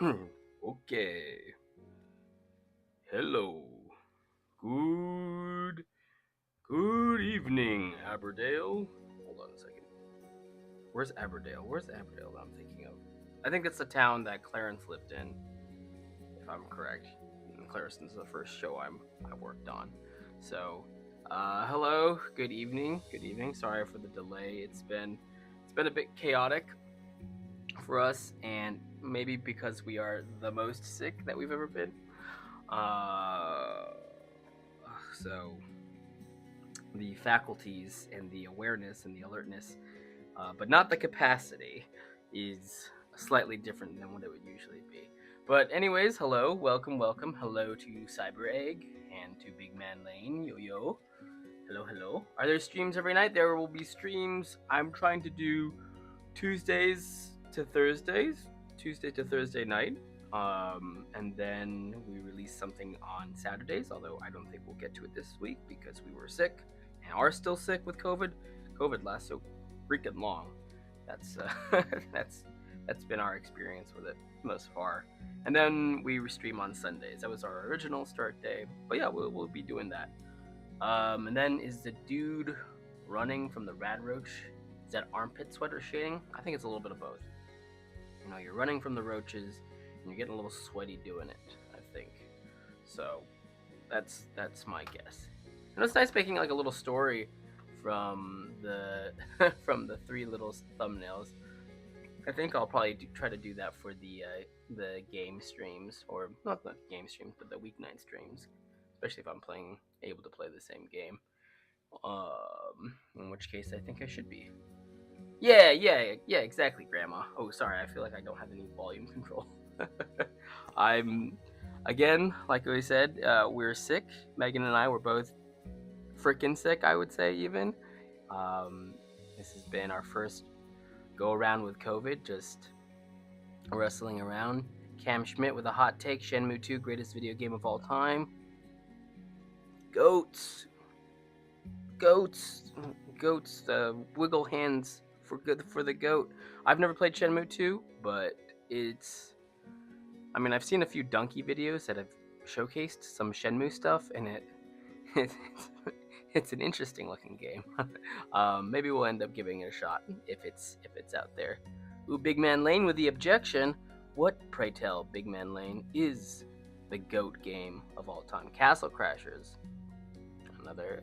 Okay. Hello. Good. Good evening, Aberdale. Hold on a second. Where's Aberdale? Where's Aberdale that I'm thinking of? I think it's the town that Clarence lived in, if I'm correct. And Clarence's the first show I worked on. So, hello. Good evening. Good evening. Sorry for the delay. It's been a bit chaotic for us, and maybe because we are the most sick that we've ever been. Uh, so the faculties and the awareness and the alertness, but not the capacity, is slightly different than what it would usually be. But anyways, hello, welcome, welcome. Hello to Cyber Egg and to Big Man Lane. Yo yo. Hello, hello. Are there streams every night? There will be streams. I'm trying to do Tuesdays to Thursdays, Tuesday to Thursday night. And then we release something on Saturdays, although I don't think we'll get to it this week because we were sick and are still sick with COVID. COVID lasts so freaking long. That's that's been our experience with it thus far. And then we stream on Sundays. That was our original start day. But yeah, we'll be doing that. And then is the dude running from the rad roach? Is that armpit sweat or shading? I think it's a little bit of both. You know, you're running from the roaches and you're getting a little sweaty doing it, I think. So that's my guess. And it's nice making like a little story from the from the three little thumbnails. I think I'll probably try to do that for the game streams, or not the game streams, but the weeknight streams, especially if I'm playing able to play the same game. In which case I think I should be. Yeah, yeah, yeah, exactly, Grandma. Oh, sorry, I feel like I don't have any volume control. I'm, again, like we said, we're sick. Megan and I were both freaking sick, I would say, even. Um, this has been our first go around with COVID, just wrestling around. Cam Schmidt with a hot take: Shenmue 2, greatest video game of all time. Goats. Goats. Goats. Wiggle hands for good for the goat. I've never played Shenmue 2, but it's. I mean, I've seen a few Donkey videos that have showcased some Shenmue stuff, and it's, it's an interesting looking game. Maybe we'll end up giving it a shot if it's out there. Ooh, Big Man Lane with the objection. What, pray tell, Big Man Lane, is the GOAT game of all time? Castle Crashers. Another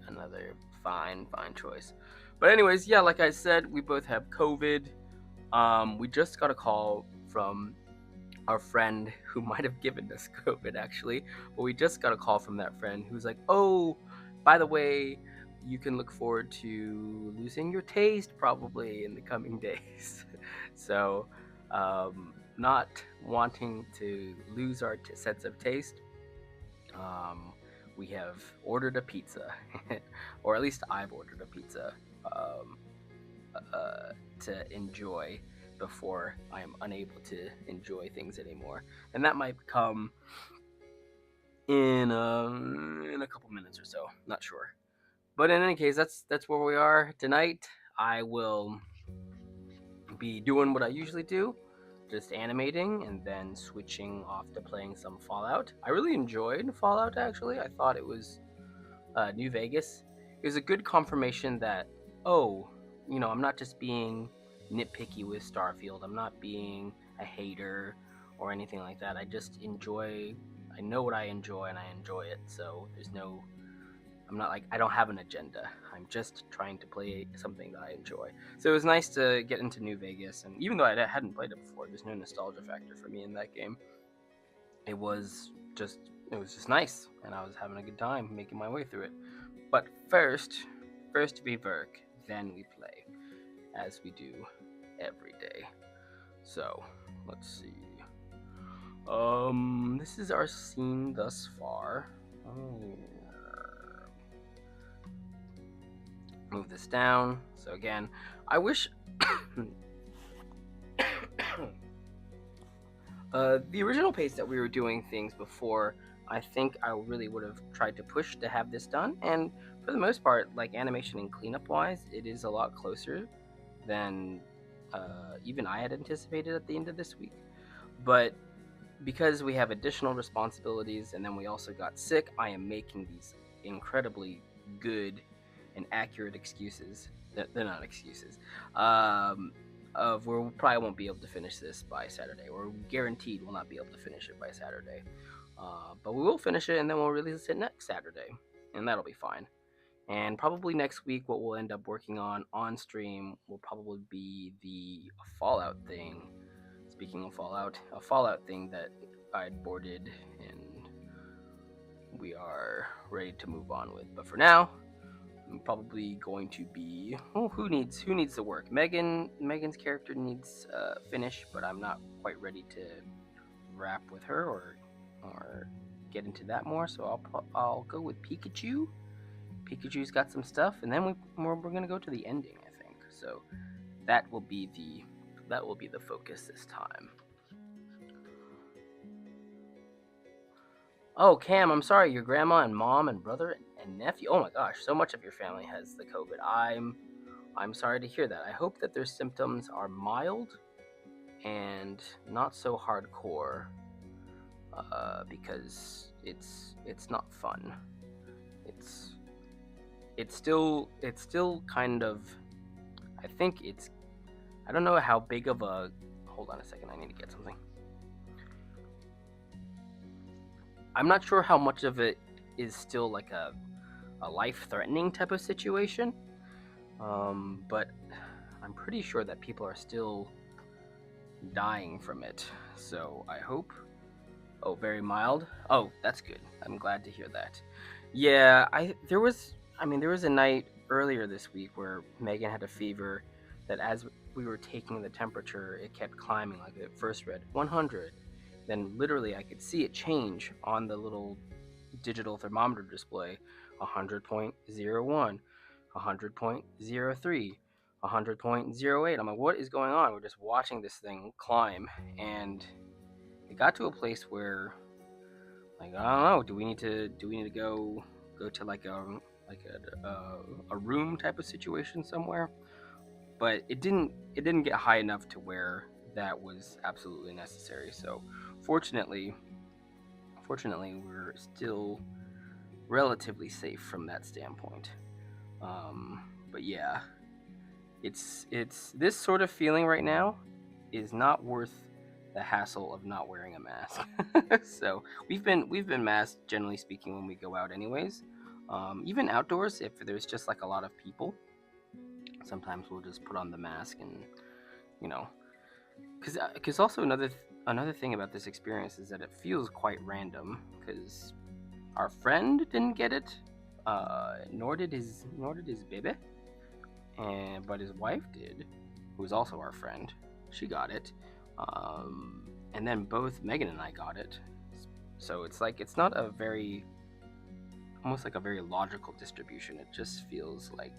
fine choice. But anyways, yeah, like I said, we both have COVID. We just got a call from our friend who might have given us COVID, actually. But we just got a call from that friend who's like, oh, by the way, you can look forward to losing your taste probably in the coming days. So, not wanting to lose our sense of taste, we have ordered a pizza, or at least I've ordered a pizza um, to enjoy before I am unable to enjoy things anymore, and that might come in a couple minutes or so. Not sure, but in any case, that's where we are tonight. I will be doing what I usually do, just animating and then switching off to playing some Fallout. I really enjoyed Fallout actually. I thought it was New Vegas. It was a good confirmation that, oh, I'm not just being nitpicky with Starfield. I'm not being a hater or anything like that. I just enjoy. I know what I enjoy and I enjoy it. So there's no. I'm not like I don't have an agenda. I'm just trying to play something that I enjoy. So it was nice to get into New Vegas, and even though I hadn't played it before, there's no nostalgia factor for me in that game. It was just nice, and I was having a good time making my way through it. But first we work, then we play, as we do every day. So let's see. This is our scene thus far. Move this down. So again, I wish the original pace that we were doing things before, I think I really would have tried to push to have this done. And for the most part, like animation and cleanup wise, it is a lot closer than even I had anticipated at the end of this week. But because we have additional responsibilities and then we also got sick, I am making these incredibly good and accurate excuses. They're not excuses. Um, of where we probably won't be able to finish this by Saturday. We're guaranteed we'll not be able to finish it by Saturday. But we will finish it and then we'll release it next Saturday. And that'll be fine. And probably next week, what we'll end up working on stream will probably be the Fallout thing. Speaking of Fallout, a Fallout thing that I'd boarded and we are ready to move on with. But for now, I'm probably going to be. Oh, who needs the work? Megan's character needs finish, but I'm not quite ready to rap with her or get into that more. So I'll go with Pikachu. Pikachu's got some stuff, and then we're gonna go to the ending, I think. So that will be the focus this time. Oh, Cam, I'm sorry, your grandma and mom and brother and nephew. Oh my gosh, so much of your family has the COVID. I'm sorry to hear that. I hope that their symptoms are mild and not so hardcore, because it's not fun. It's still kind of. I think it's. I don't know how big of a. Hold on a second. I need to get something. I'm not sure how much of it is still like a life-threatening type of situation, but I'm pretty sure that people are still dying from it. So I hope. Oh, very mild. Oh, that's good. I'm glad to hear that. Yeah, there was a night earlier this week where Megan had a fever that as we were taking the temperature, it kept climbing. Like it first read 100, then literally I could see it change on the little digital thermometer display, 100.01, 100.03, 100.08. I'm like, what is going on? We're just watching this thing climb, and it got to a place where, like, I don't know, do we need to go to like a room type of situation somewhere? But it didn't get high enough to where that was absolutely necessary. So fortunately we're still relatively safe from that standpoint. But yeah, it's this sort of feeling right now is not worth the hassle of not wearing a mask. So we've been masked generally speaking when we go out anyways. Even outdoors, if there's just like a lot of people, sometimes we'll just put on the mask and you know, because also another thing about this experience is that it feels quite random because our friend didn't get it, nor did his baby, but his wife did, who's also our friend. She got it, and then both Megan and I got it. So it's like it's not a very almost like a very logical distribution. It just feels like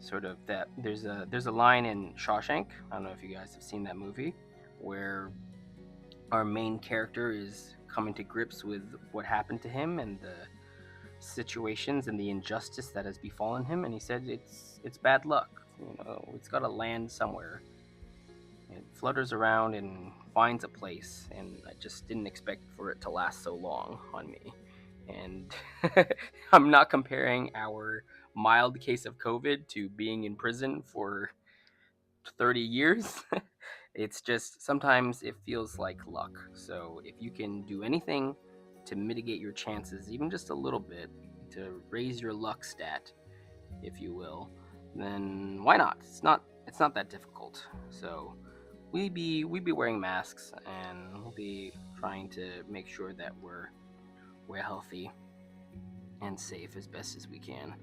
sort of that there's a line in Shawshank. I don't know if you guys have seen that movie, where our main character is coming to grips with what happened to him and the situations and the injustice that has befallen him, and he said it's bad luck. It's got to land somewhere. It flutters around and finds a place, and I just didn't expect for it to last so long on me. And I'm not comparing our mild case of COVID to being in prison for 30 years. It's just sometimes it feels like luck. So if you can do anything to mitigate your chances, even just a little bit, to raise your luck stat, if you will, then why not? It's not that difficult. So we be wearing masks, and we'll be trying to make sure that we're healthy and safe as best as we can,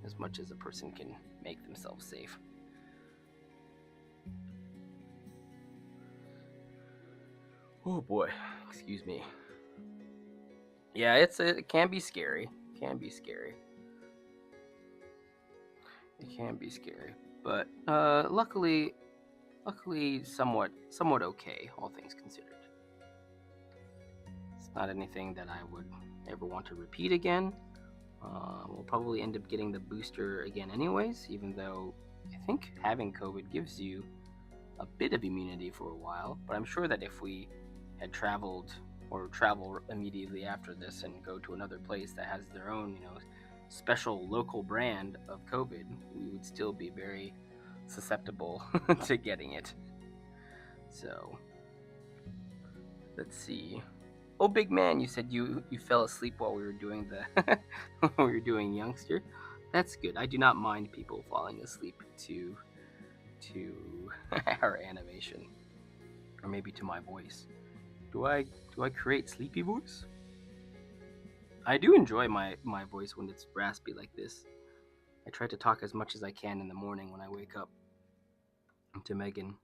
as much as a person can make themselves safe. Oh boy, excuse me. Yeah, it can be scary. It can be scary. But luckily somewhat okay, all things considered. It's not anything that I would ever want to repeat again. We'll probably end up getting the booster again anyways, even though I think having COVID gives you a bit of immunity for a while, but I'm sure that if we had traveled or travel immediately after this and go to another place that has their own, special local brand of COVID, we would still be very susceptible to getting it. So, let's see. Oh, big man, you said you fell asleep while we were doing the while we were doing youngster. That's good. I do not mind people falling asleep to our animation, or maybe to my voice. Do I create sleepy voice? I do enjoy my voice when it's raspy like this. I try to talk as much as I can in the morning when I wake up to Megan,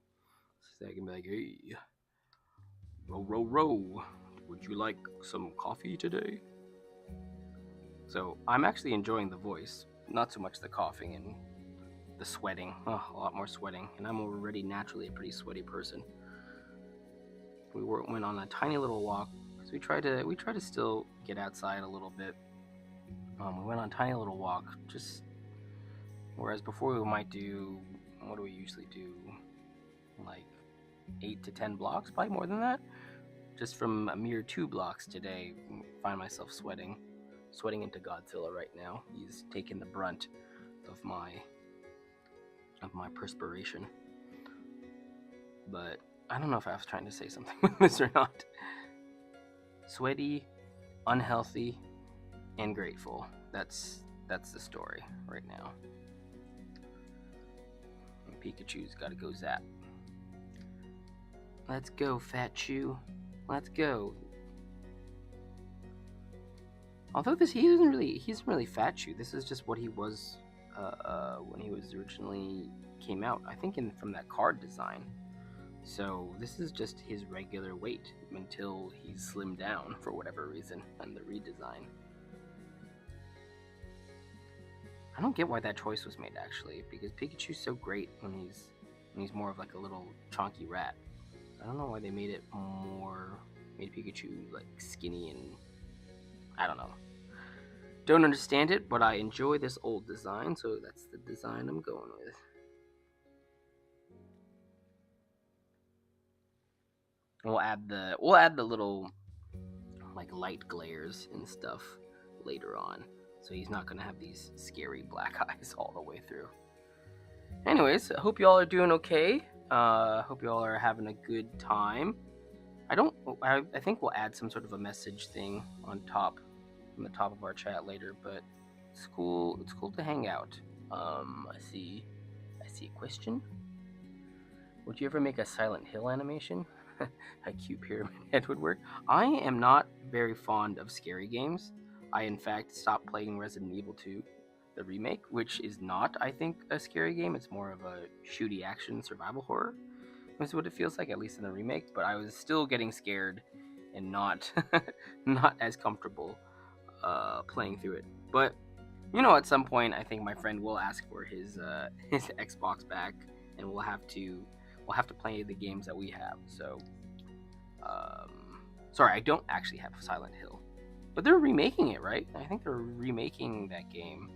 so I can be like, "Hey, row, row, row. Would you like some coffee today?" So I'm actually enjoying the voice, not so much the coughing and the sweating. Oh, a lot more sweating, and I'm already naturally a pretty sweaty person. Went on a tiny little walk because we try to still get outside a little bit. We went on a tiny little walk, just whereas before we might do, what do we usually do, like 8 to 10 blocks, probably more than that. Just from a mere 2 blocks today, I find myself sweating into Godzilla right now. He's taking the brunt of my perspiration. But I don't know if I was trying to say something with this or not. Sweaty, unhealthy, and grateful. That's the story right now. And Pikachu's gotta go zap. Let's go, Fat Chew. Let's go. Although he isn't really Fat Chew. This is just what he was when he was originally came out. I think from that card design. So this is just his regular weight until he's slimmed down for whatever reason in the redesign. I don't get why that choice was made actually, because Pikachu's so great when he's more of like a little chonky rat. I don't know why they made Pikachu like skinny and I don't know. Don't understand it, but I enjoy this old design, so that's the design I'm going with. We'll add the little like light glares and stuff later on, so he's not gonna have these scary black eyes all the way through. Anyways, I hope you all are doing okay. Hope you all are having a good time. I think we'll add some sort of a message thing on the top of our chat later, but it's cool to hang out. I see a question. Would you ever make a Silent Hill animation? A cute pyramid head would work. I am not very fond of scary games. I in fact stopped playing Resident Evil 2, the remake, which is not, I think, a scary game. It's more of a shooty action survival horror. That's what it feels like, at least in the remake. But I was still getting scared and not not as comfortable playing through it. But at some point, I think my friend will ask for his Xbox back, and we'll have to play the games that we have. So, sorry, I don't actually have Silent Hill, but they're remaking it, right? I think they're remaking that game,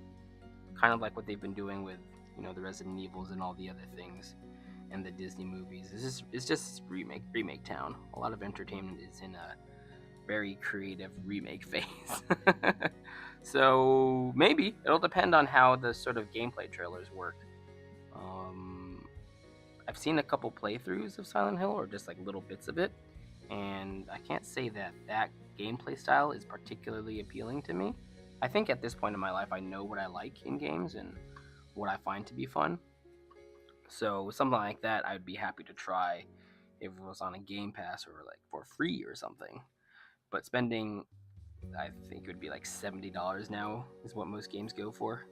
kind of like what they've been doing with the Resident Evils and all the other things, and the Disney movies. It's just remake town. A lot of entertainment is in a very creative remake phase. So maybe it'll depend on how the sort of gameplay trailers work. I've seen a couple playthroughs of Silent Hill, or just like little bits of it, and I can't say that gameplay style is particularly appealing to me. I think at this point in my life, I know what I like in games and what I find to be fun. So something like that, I'd be happy to try if it was on a Game Pass or like for free or something. But spending, I think it would be like $70 now is what most games go for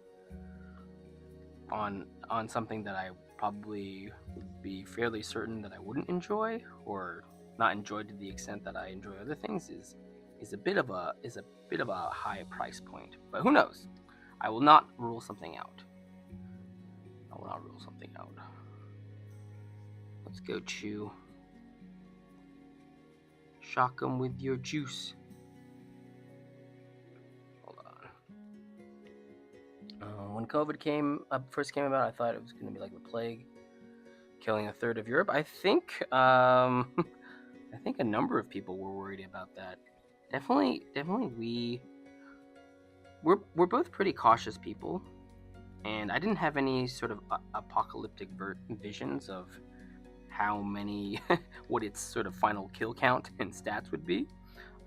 on something that I probably would be fairly certain that I wouldn't enjoy, or not enjoy to the extent that I enjoy other things, is a bit of a high price point. But who knows? I will not rule something out. Let's go, Chew. Shock 'em with your juice. Hold on. When COVID first came about, I thought it was going to be like the plague, killing a third of Europe. I think I think a number of people were worried about that. Definitely we're both pretty cautious people, and I didn't have any sort of apocalyptic visions of how many what its sort of final kill count and stats would be.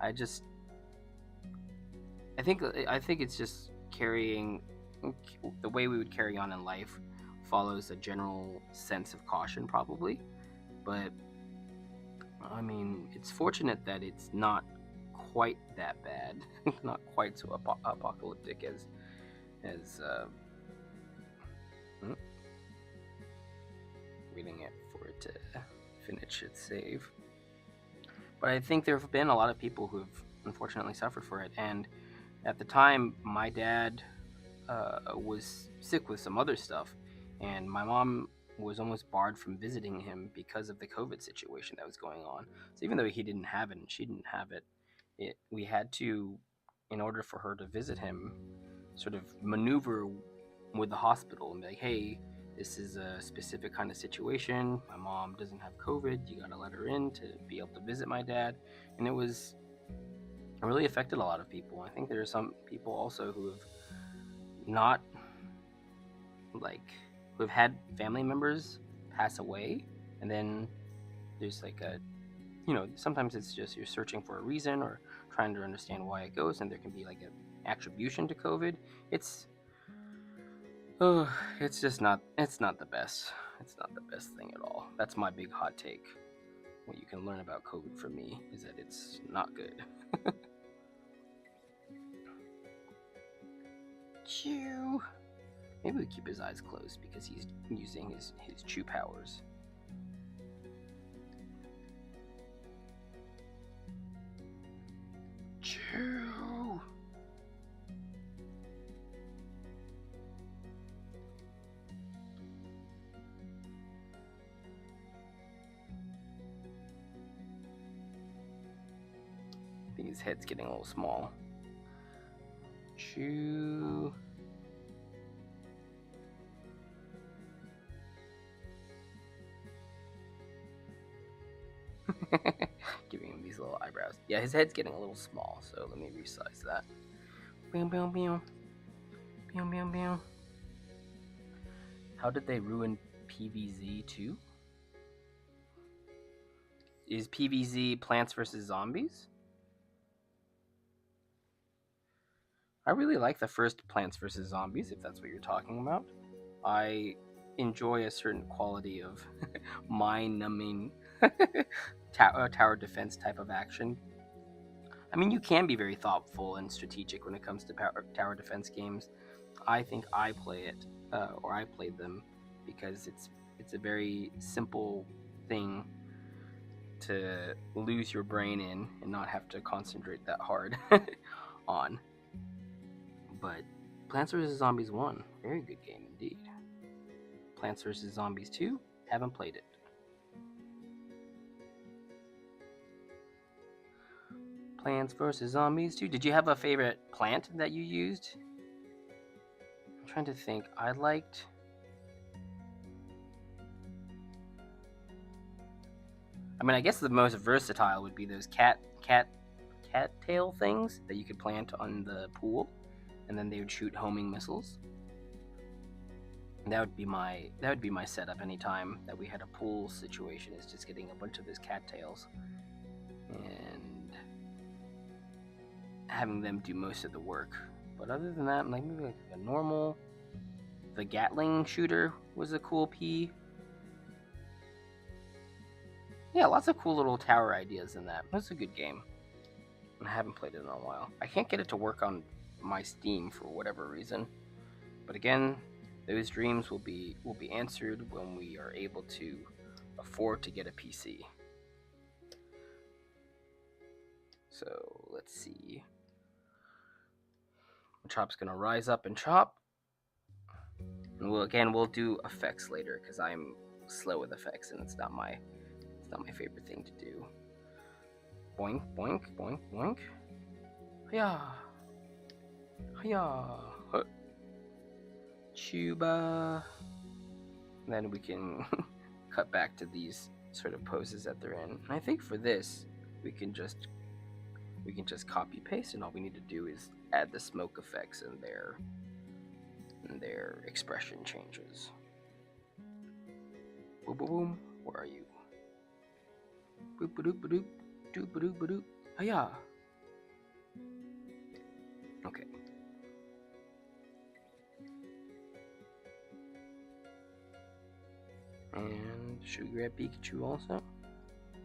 I just I think it's just carrying the way we would carry on in life follows a general sense of caution probably, but I mean, it's fortunate that it's not quite that bad, not quite so apocalyptic as hmm, waiting it for it to finish its save. But I think there have been a lot of people who have unfortunately suffered for it, and at the time, my dad was sick with some other stuff, and my mom was almost barred from visiting him because of the COVID situation that was going on. So even though he didn't have it and she didn't have it, we had to, in order for her to visit him, sort of maneuver with the hospital and be like, hey, this is a specific kind of situation. My mom doesn't have COVID. You gotta let her in to be able to visit my dad. And it really affected a lot of people. I think there are some people also who have not like who have had family members pass away, and then there's like a sometimes it's just you're searching for a reason or trying to understand why it goes, and there can be like an attribution to COVID. It's it's just not the best. It's not the best thing at all. That's my big hot take. What you can learn about COVID from me is that it's not good. Chew. Maybe we keep his eyes closed because he's using his chew powers. Chew. I think his head's getting a little small. Chew. Giving him these little eyebrows. Yeah, his head's getting a little small, so let me resize that. Boom, boom, boom. Boom, boom, boom. How did they ruin PVZ 2? Is PVZ Plants vs. Zombies? I really like the first Plants vs. Zombies, if that's what you're talking about. I enjoy a certain quality of mind-numbing tower defense type of action. I mean, you can be very thoughtful and strategic when it comes to tower defense games. I think I play it, or I played them, because it's a very simple thing to lose your brain in and not have to concentrate that hard on. But Plants vs. Zombies 1, very good game indeed. Plants vs. Zombies 2, haven't played it. Plants vs. Zombies 2. Did you have a favorite plant that you used? I'm trying to think. I mean, I guess the most versatile would be those cattail things that you could plant on the pool, and then they would shoot homing missiles. And that would be my setup anytime that we had a pool situation, is just getting a bunch of those cattails and having them do most of the work. But other than that, like maybe like a normal, the Gatling shooter was a cool P. Yeah, lots of cool little tower ideas in that. That's a good game. I haven't played it in a while. I can't get it to work on my Steam for whatever reason. But again, those dreams will be answered when we are able to afford to get a PC. So let's see. Chop's gonna rise up and chop. And we'll do effects later because I'm slow with effects and it's not my favorite thing to do. Boink, boink, boink, boink. Hiya. Hiya. Chuba. And then we can cut back to these sort of poses that they're in. And I think for this, we can just copy paste, and all we need to do is add the smoke effects and their expression changes. Boom, boom, boom. Where are you? Boop, ba doop, ba doop, doop, ba doop, ba doop. Hiya. Okay. And should we grab Pikachu also?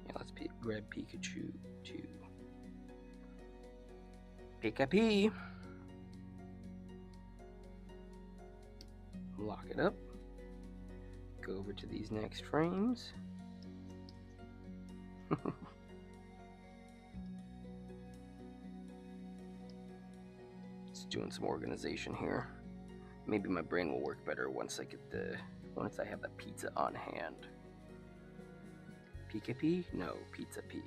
Yeah, let's grab Pikachu too. Pika-P. Lock it up. Go over to these next frames. Just doing some organization here. Maybe my brain will work better once I have the pizza on hand. Pika-P? No, Pizza P.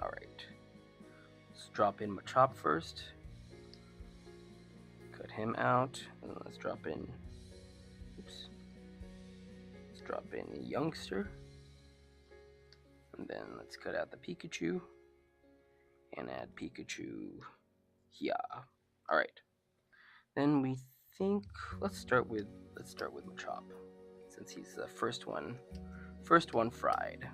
Alright. Let's drop in Machop first. Cut him out. And then let's drop in. Oops. Let's drop in Youngster. And then let's cut out the Pikachu. And add Pikachu here. Alright. Then we think let's start with Machop, since he's the first one fried.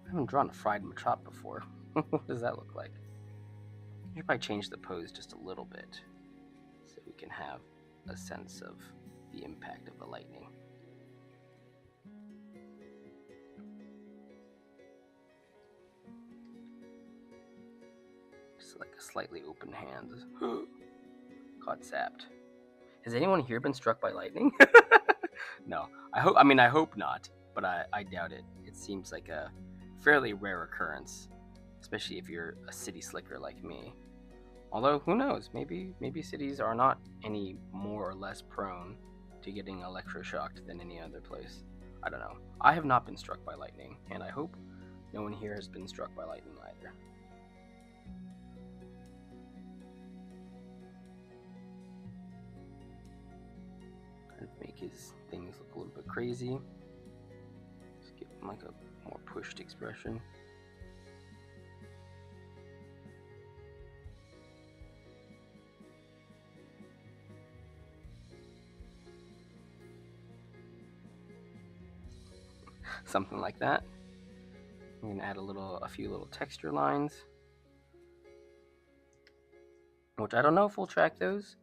I haven't drawn a fried Machop before. What does that look like? I should probably change the pose just a little bit so we can have a sense of the impact of the lightning. Just like a slightly open hand. Caught zapped. Has anyone here been struck by lightning? No. I hope not, but I doubt it. It seems like a fairly rare occurrence, especially if you're a city slicker like me. Although, who knows? Maybe cities are not any more or less prone to getting electroshocked than any other place. I don't know. I have not been struck by lightning, and I hope no one here has been struck by lightning either. Kind of make his things look a little bit crazy. Just give him like a more pushed expression. Something like that. I'm gonna add a few little texture lines, which I don't know if we'll track those,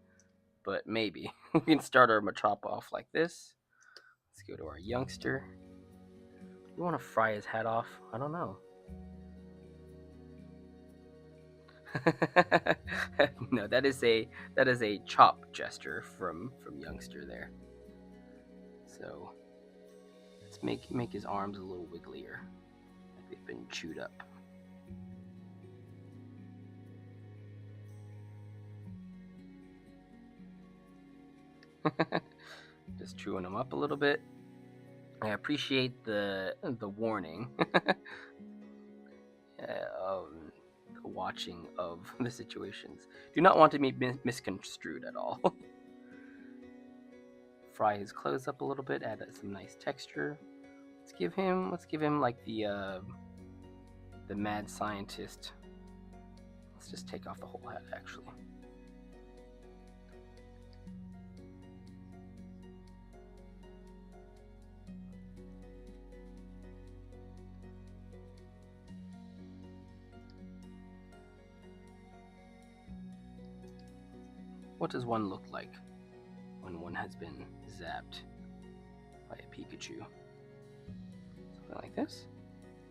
but maybe. We can start our Machop off like this. Let's go to our Youngster. We want to fry his hat off. I don't know. No, that is a chop gesture from Youngster there. So let's make his arms a little wigglier, like they've been chewed up. Just chewing them up a little bit. I appreciate the warning. The watching of the situations. Do not want to be misconstrued at all. Fry his clothes up a little bit, add some nice texture. Let's give him like the mad scientist. Let's just take off the whole hat actually. What does one look like when one has been zapped by a Pikachu? Something like this?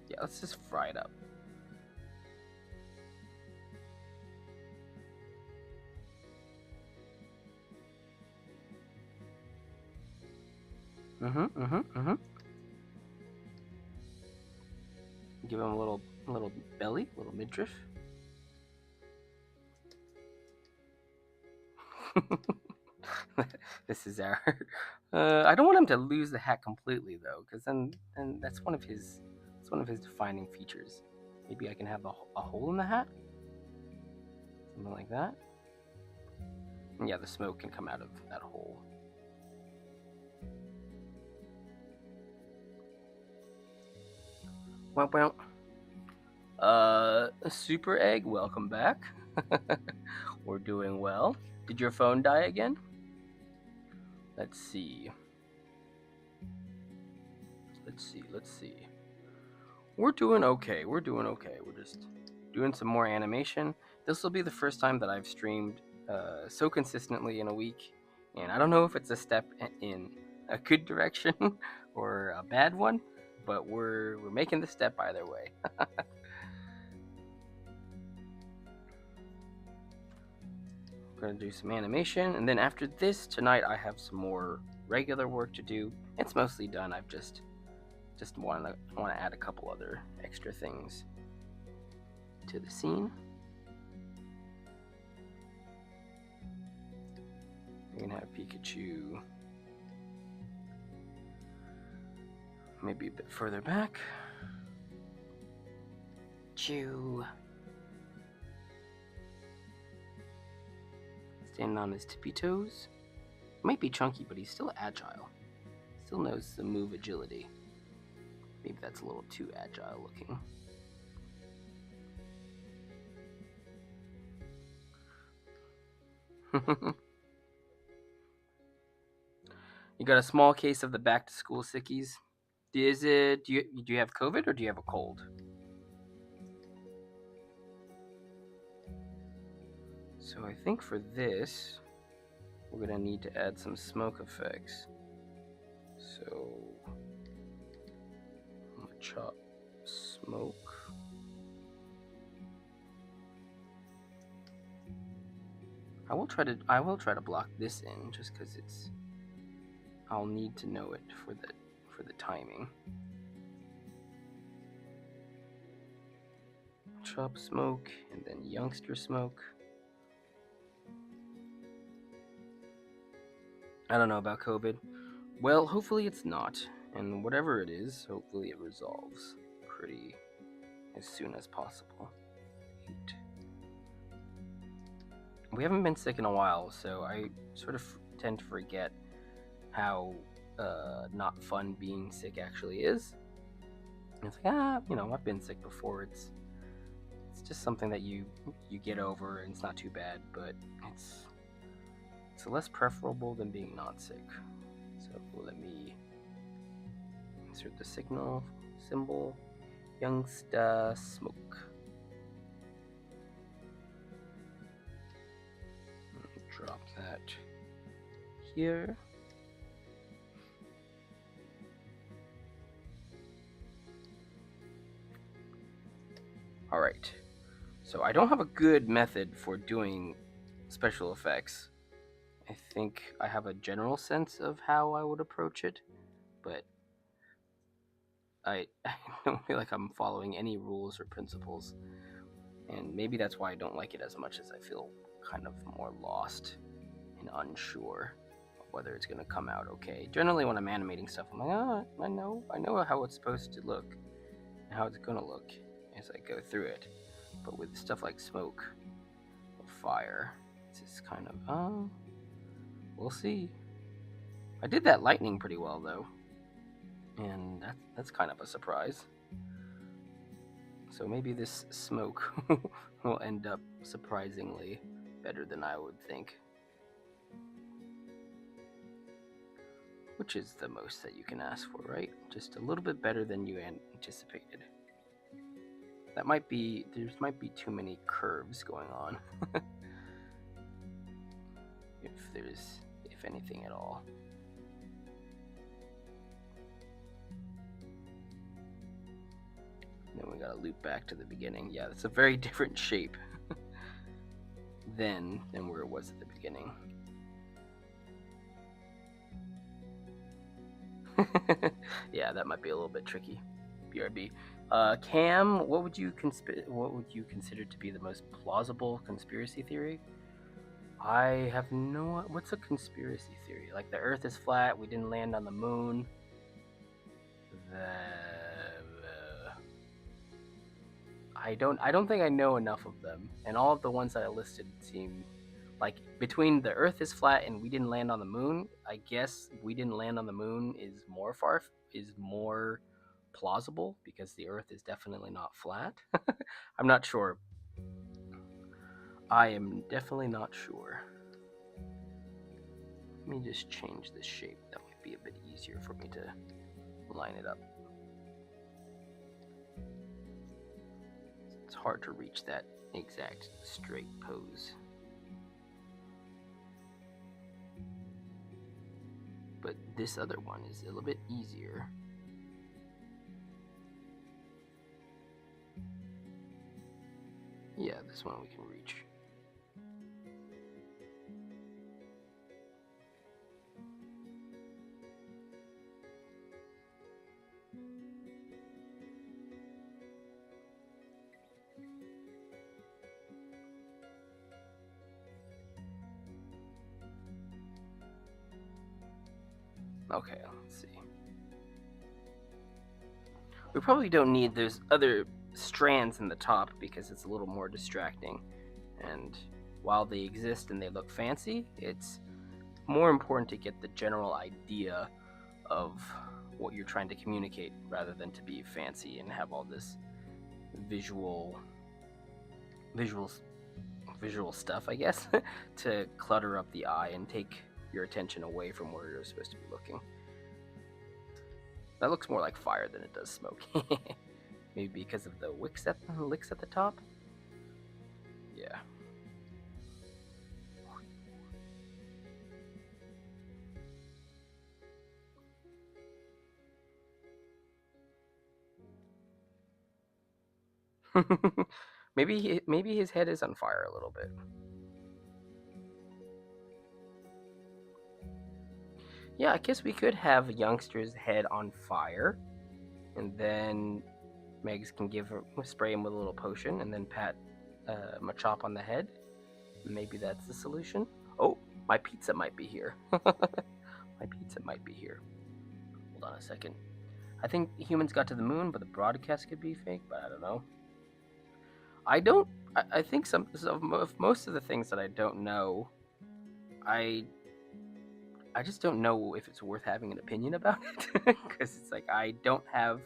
Yeah, let's just fry it up. Give him a little belly, little midriff. This is our I don't want him to lose the hat completely though, because then that's one of his defining features. Maybe I can have a hole in the hat, something like that. And yeah, the smoke can come out of that hole. Wow. Super Egg, welcome back. We're doing well. Did your phone die again? Let's see. Let's see. We're doing okay. We're just doing some more animation. This will be the first time that I've streamed so consistently in a week, and I don't know if it's a step in a good direction or a bad one, but we're making the step either way. I'm gonna do some animation, and then after this tonight, I have some more regular work to do. It's mostly done. I've just want to add a couple other extra things to the scene. We're gonna have Pikachu maybe a bit further back. Chew. Standing on his tippy toes. Might be chunky, but he's still agile. Still knows the move agility. Maybe that's a little too agile looking. You got a small case of the back to school sickies. Do you have COVID or do you have a cold? So I think for this, we're gonna need to add some smoke effects. So I'm gonna chop smoke. I will try to block this in just because I'll need to know it for the timing. Chop smoke and then youngster smoke. I don't know about COVID. Well, hopefully it's not, and whatever it is, hopefully it resolves pretty as soon as possible. We haven't been sick in a while, so I sort of tend to forget how not fun being sick actually is. It's like, I've been sick before. It's just something that you get over, and it's not too bad, but it's less preferable than being not sick. So let me insert the signal symbol, youngster smoke. Drop that here. All right. So I don't have a good method for doing special effects. I think I have a general sense of how I would approach it, but I don't feel like I'm following any rules or principles. And maybe that's why I don't like it as much, as I feel kind of more lost and unsure of whether it's going to come out okay. Generally, when I'm animating stuff, I'm like, I know how it's supposed to look and how it's going to look as I go through it. But with stuff like smoke or fire, it's just kind of, we'll see. I did that lightning pretty well, though, and that's kind of a surprise. So maybe this smoke will end up surprisingly better than I would think. Which is the most that you can ask for, right? Just a little bit better than you anticipated. There might be too many curves going on. if anything at all. Then we gotta loop back to the beginning. Yeah, it's a very different shape than where it was at the beginning. Yeah, that might be a little bit tricky. BRB. Cam, what would you consider to be the most plausible conspiracy theory? I have no. What's a conspiracy theory? Like the Earth is flat. We didn't land on the moon. The I don't think I know enough of them, and all of the ones that I listed seem like between the Earth is flat and we didn't land on the moon. I guess we didn't land on the moon is more plausible because the Earth is definitely not flat. I'm not sure. I am definitely not sure. Let me just change this shape. That might be a bit easier for me to line it up. It's hard to reach that exact straight pose. But this other one is a little bit easier. Yeah, this one we can reach. Okay, let's see. We probably don't need those other strands in the top because it's a little more distracting. And while they exist and they look fancy, it's more important to get the general idea of what you're trying to communicate rather than to be fancy and have all this visual visual visual stuff, I guess, to clutter up the eye and take your attention away from where you're supposed to be looking. That looks more like fire than it does smoke. Maybe because of the licks at the top. Yeah. maybe his head is on fire a little bit. Yeah, I guess we could have youngster's head on fire, and then Megs can spray him with a little potion, and then pat Machop on the head. Maybe that's the solution. Oh, my pizza might be here. My pizza might be here. Hold on a second. I think humans got to the moon, but the broadcast could be fake. But I don't know. I don't. I think some of most of the things that I don't know, I just don't know if it's worth having an opinion about it because it's like I don't have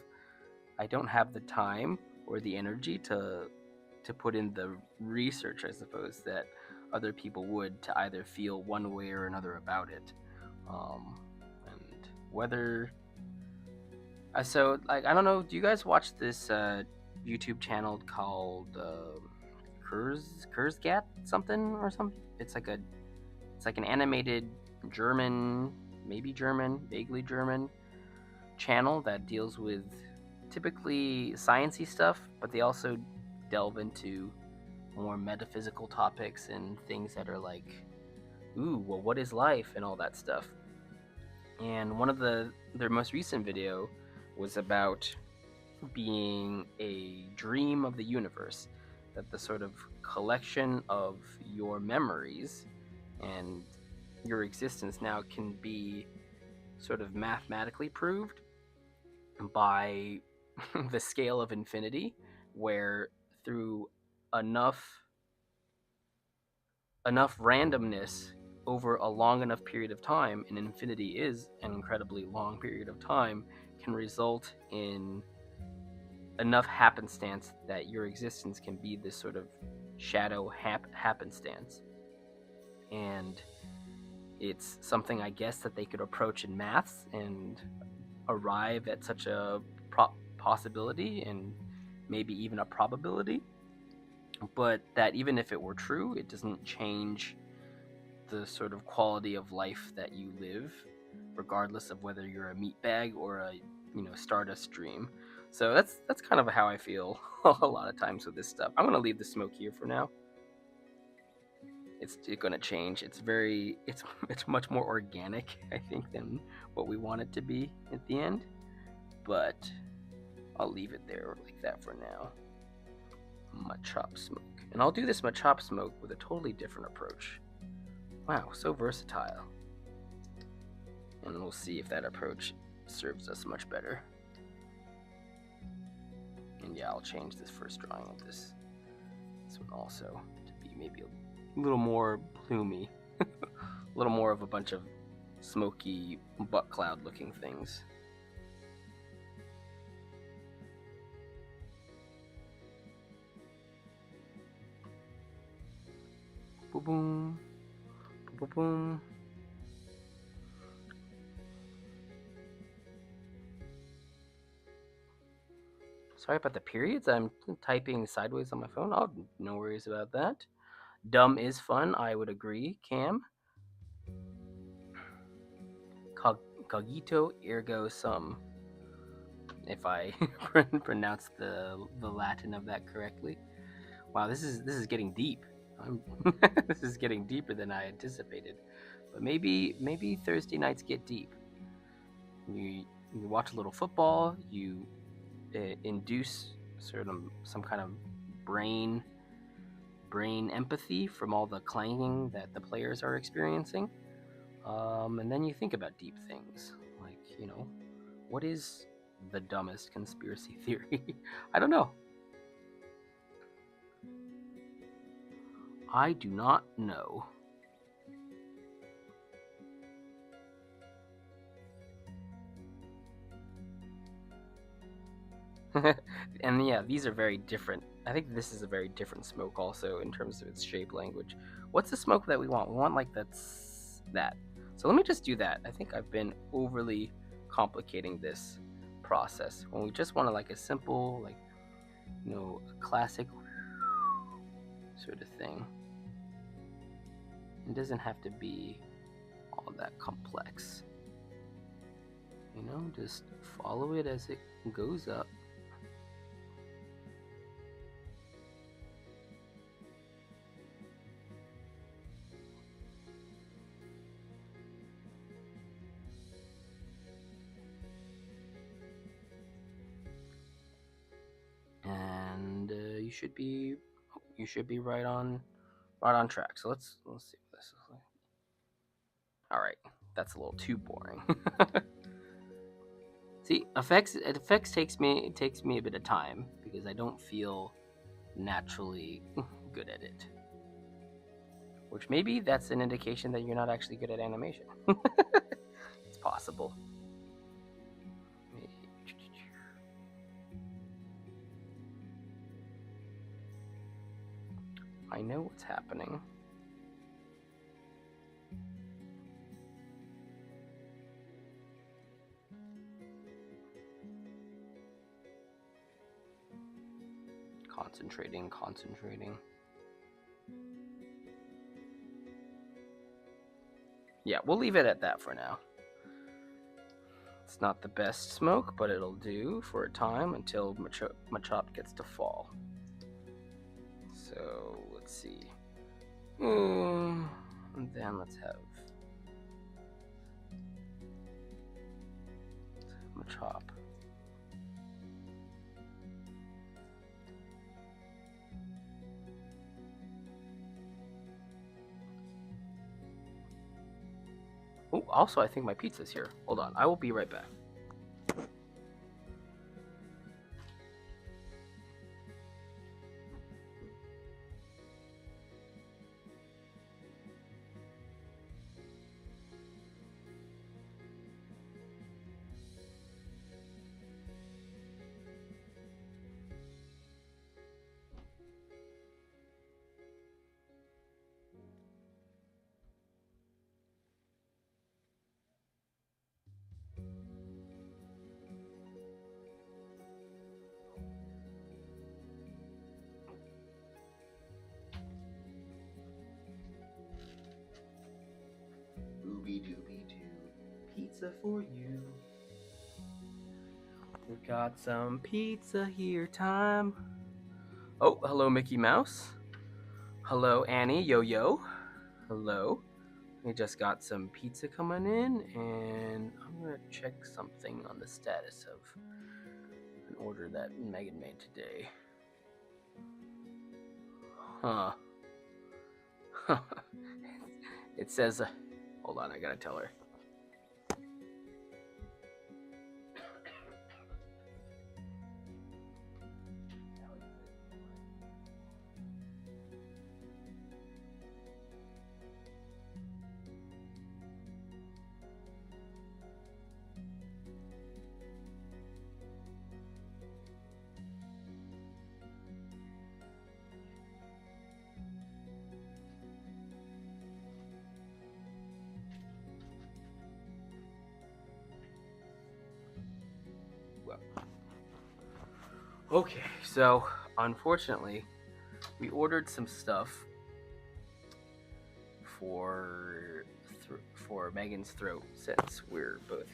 the time or the energy to put in the research, I suppose, that other people would to either feel one way or another about it. And whether so like I don't know, do you guys watch this YouTube channel called Kurzgat something or something? It's like an animated German, maybe German, vaguely German channel that deals with typically sciencey stuff, but they also delve into more metaphysical topics and things that are like, ooh, well, what is life and all that stuff. And one of their most recent video was about being a dream of the universe, that the sort of collection of your memories and your existence now can be sort of mathematically proved by the scale of infinity, where through enough randomness over a long enough period of time, and infinity is an incredibly long period of time, can result in enough happenstance that your existence can be this sort of shadow happenstance. And it's something, I guess, that they could approach in maths and arrive at such a possibility and maybe even a probability, but that even if it were true, it doesn't change the sort of quality of life that you live, regardless of whether you're a meatbag or a stardust dream. So that's kind of how I feel a lot of times with this stuff. I'm gonna leave the smoke here for now. It's gonna change. It's much more organic, I think, than what we want it to be at the end. But I'll leave it there like that for now. Machop smoke, and I'll do this Machop smoke with a totally different approach. Wow, so versatile. And we'll see if that approach serves us much better. And yeah, I'll change this first drawing of this one also to be maybe a little more plumey. A little more of a bunch of smoky butt cloud looking things. Boom, boom, boom, boom. Sorry about the periods. I'm typing sideways on my phone. Oh, no worries about that. Dumb is fun. I would agree. Cam. Cogito ergo sum. If I pronounce the Latin of that correctly. Wow, this is getting deep. This is getting deeper than I anticipated. But maybe Thursday nights get deep. You watch a little football. You induce some kind of brain empathy from all the clanging that the players are experiencing, and then you think about deep things like what is the dumbest conspiracy theory? I don't know. I do not know. And yeah, these are very different. I think this is a very different smoke also in terms of its shape language. What's the smoke that we want? We want like that. So let me just do that. I think I've been overly complicating this process when we just want to like a simple, like, a classic sort of thing. It doesn't have to be all that complex. Just follow it as it goes up. And you should be right on track. So let's see what this is like. All right, that's a little too boring. See, effects takes me a bit of time because I don't feel naturally good at it. Which maybe that's an indication that you're not actually good at animation. It's possible. I know what's happening. Concentrating. Yeah, we'll leave it at that for now. It's not the best smoke, but it'll do for a time until Machop gets to fall. So let's see. And then let's have Machop. Oh, also, I think my pizza's here. Hold on, I will be right back. Ooby-dooby-doo, pizza for you. We got some pizza here time. Oh, hello, Mickey Mouse. Hello, Annie. Yo. Hello. We just got some pizza coming in, and I'm gonna check something on the status of an order that Megan made today. Huh. It says, hold on, I gotta tell her. Okay, so unfortunately, we ordered some stuff for for Megan's throat since we're both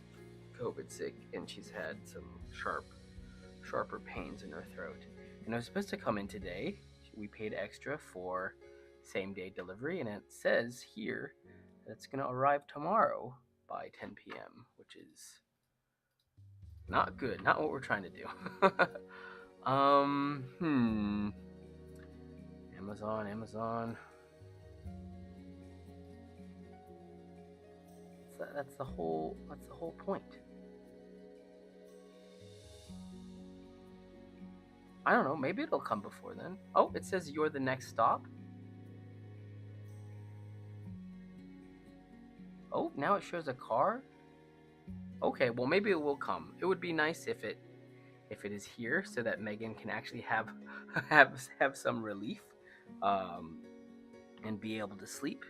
COVID sick and she's had some sharper pains in her throat. And it was supposed to come in today. We paid extra for same day delivery, and it says here that it's gonna arrive tomorrow by 10 p.m., which is not good. Not what we're trying to do. Hmm. Amazon. That's the whole point. I don't know. Maybe it'll come before then. Oh, it says you're the next stop. Oh, now it shows a car. Okay, well maybe it will come. It would be nice if it is here so that Megan can actually have have some relief, um, and be able to sleep.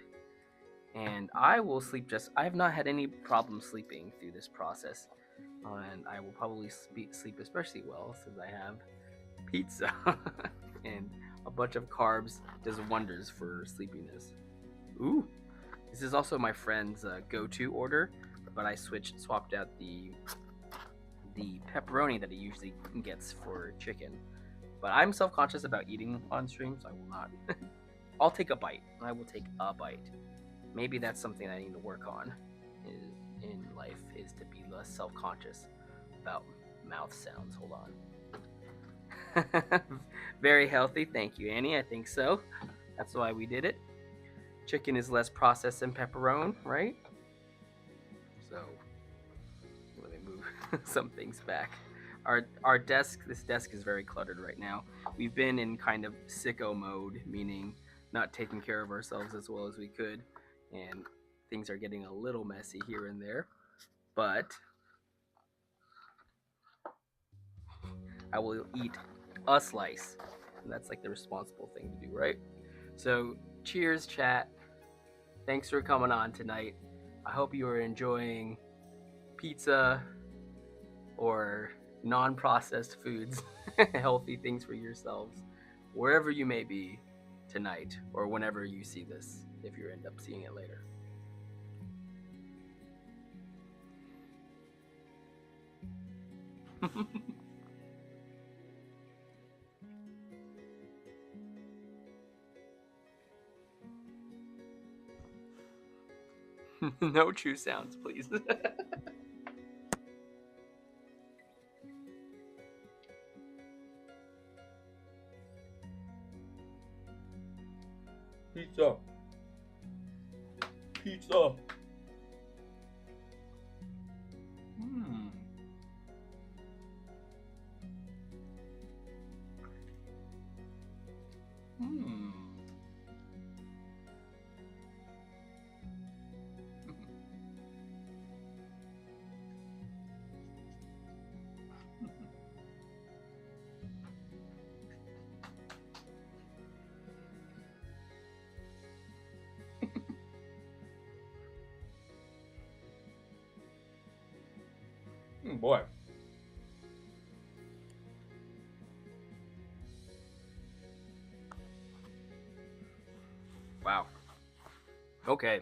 And I will sleep just. I have not had any problem sleeping through this process, and I will probably sleep especially well since I have pizza and a bunch of carbs does wonders for sleepiness. Ooh, this is also my friend's go-to order, but I swapped out the pepperoni that he usually gets for chicken. But I'm self-conscious about eating on stream, so I will not. I'll take a bite. I will take a bite. Maybe that's something I need to work on in life, is to be less self-conscious about mouth sounds. Hold on. Very healthy. Thank you, Annie. I think so. That's why we did it. Chicken is less processed than pepperoni, right? So let me move some things back. This desk is very cluttered right now. We've been in kind of sicko mode, meaning not taking care of ourselves as well as we could, and things are getting a little messy here and there. But I will eat a slice. And that's like the responsible thing to do, right? So, cheers, chat. Thanks for coming on tonight. I hope you are enjoying pizza or non processed foods, healthy things for yourselves, wherever you may be tonight or whenever you see this, if you end up seeing it later. No true sounds, please. Pizza. Pizza. Hmm. Hmm. Boy. Wow. Okay.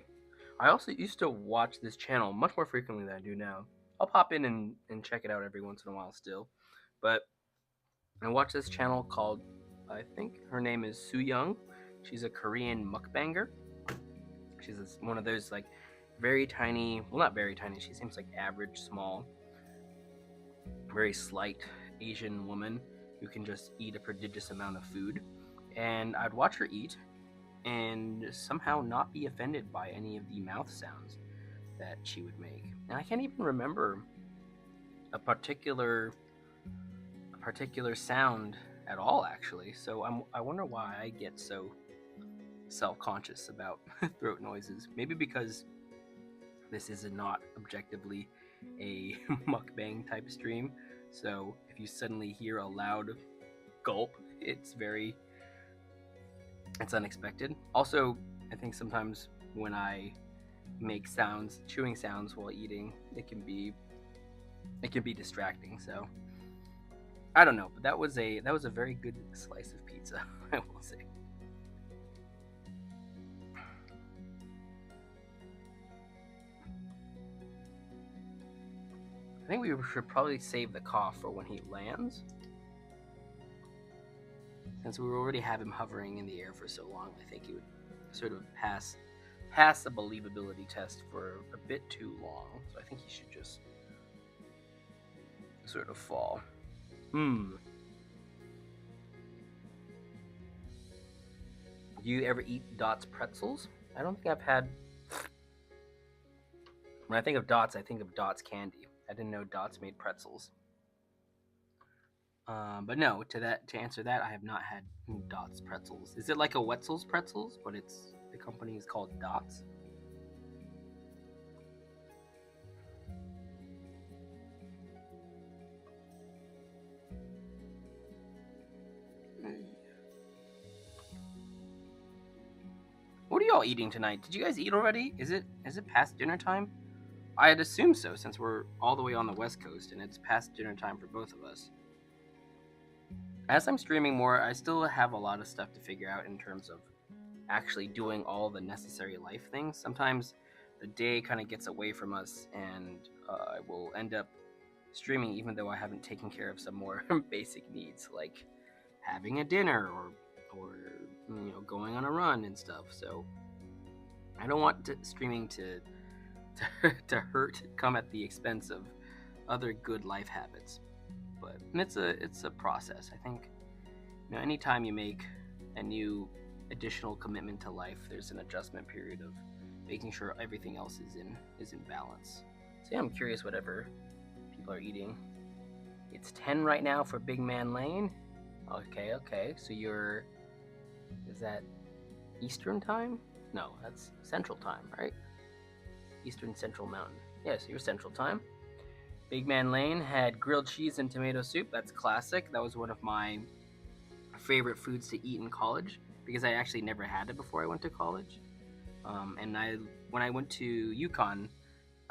I also used to watch this channel much more frequently than I do now. I'll pop in and check it out every once in a while still. But I watch this channel called, I think her name is Soo Young. She's a Korean mukbanger. She's one of those like very tiny, well, not very tiny, she seems like average, small, very slight Asian woman who can just eat a prodigious amount of food. And I'd watch her eat, and somehow not be offended by any of the mouth sounds that she would make. And I can't even remember a particular sound at all, actually. So I wonder why I get so self-conscious about throat noises. Maybe because this is not objectively a mukbang type stream. So if you suddenly hear a loud gulp, it's unexpected. Also, I think sometimes when I make sounds, chewing sounds while eating, it can be distracting. So I don't know, but that was a very good slice of pizza, I will say. I think we should probably save the cough for when he lands, since we already have him hovering in the air for so long. I think he would sort of pass the believability test for a bit too long. So I think he should just sort of fall. Do you ever eat Dot's pretzels? I don't think I've had. When I think of Dots, I think of Dots candy. I didn't know Dots made pretzels. But no, to answer that, I have not had Dots pretzels. Is it like a Wetzel's pretzels, but the company is called Dots? What are y'all eating tonight? Did you guys eat already? Is it past dinner time? I had assumed so, since we're all the way on the West Coast and it's past dinner time for both of us. As I'm streaming more, I still have a lot of stuff to figure out in terms of actually doing all the necessary life things. Sometimes the day kind of gets away from us, and I will end up streaming even though I haven't taken care of some more basic needs, like having a dinner or going on a run and stuff. So I don't want streaming to hurt come at the expense of other good life habits. But it's a process. I think anytime you make a new additional commitment to life, there's an adjustment period of making sure everything else is in balance. So yeah, I'm curious whatever people are eating. It's 10 right now for Big Man Lane. Okay. So is that Eastern time? No, that's Central time, right? Eastern Central Mountain. Yeah, so you're Central time. Big Man Lane had grilled cheese and tomato soup. That's classic. That was one of my favorite foods to eat in college because I actually never had it before I went to college. And when I went to UConn,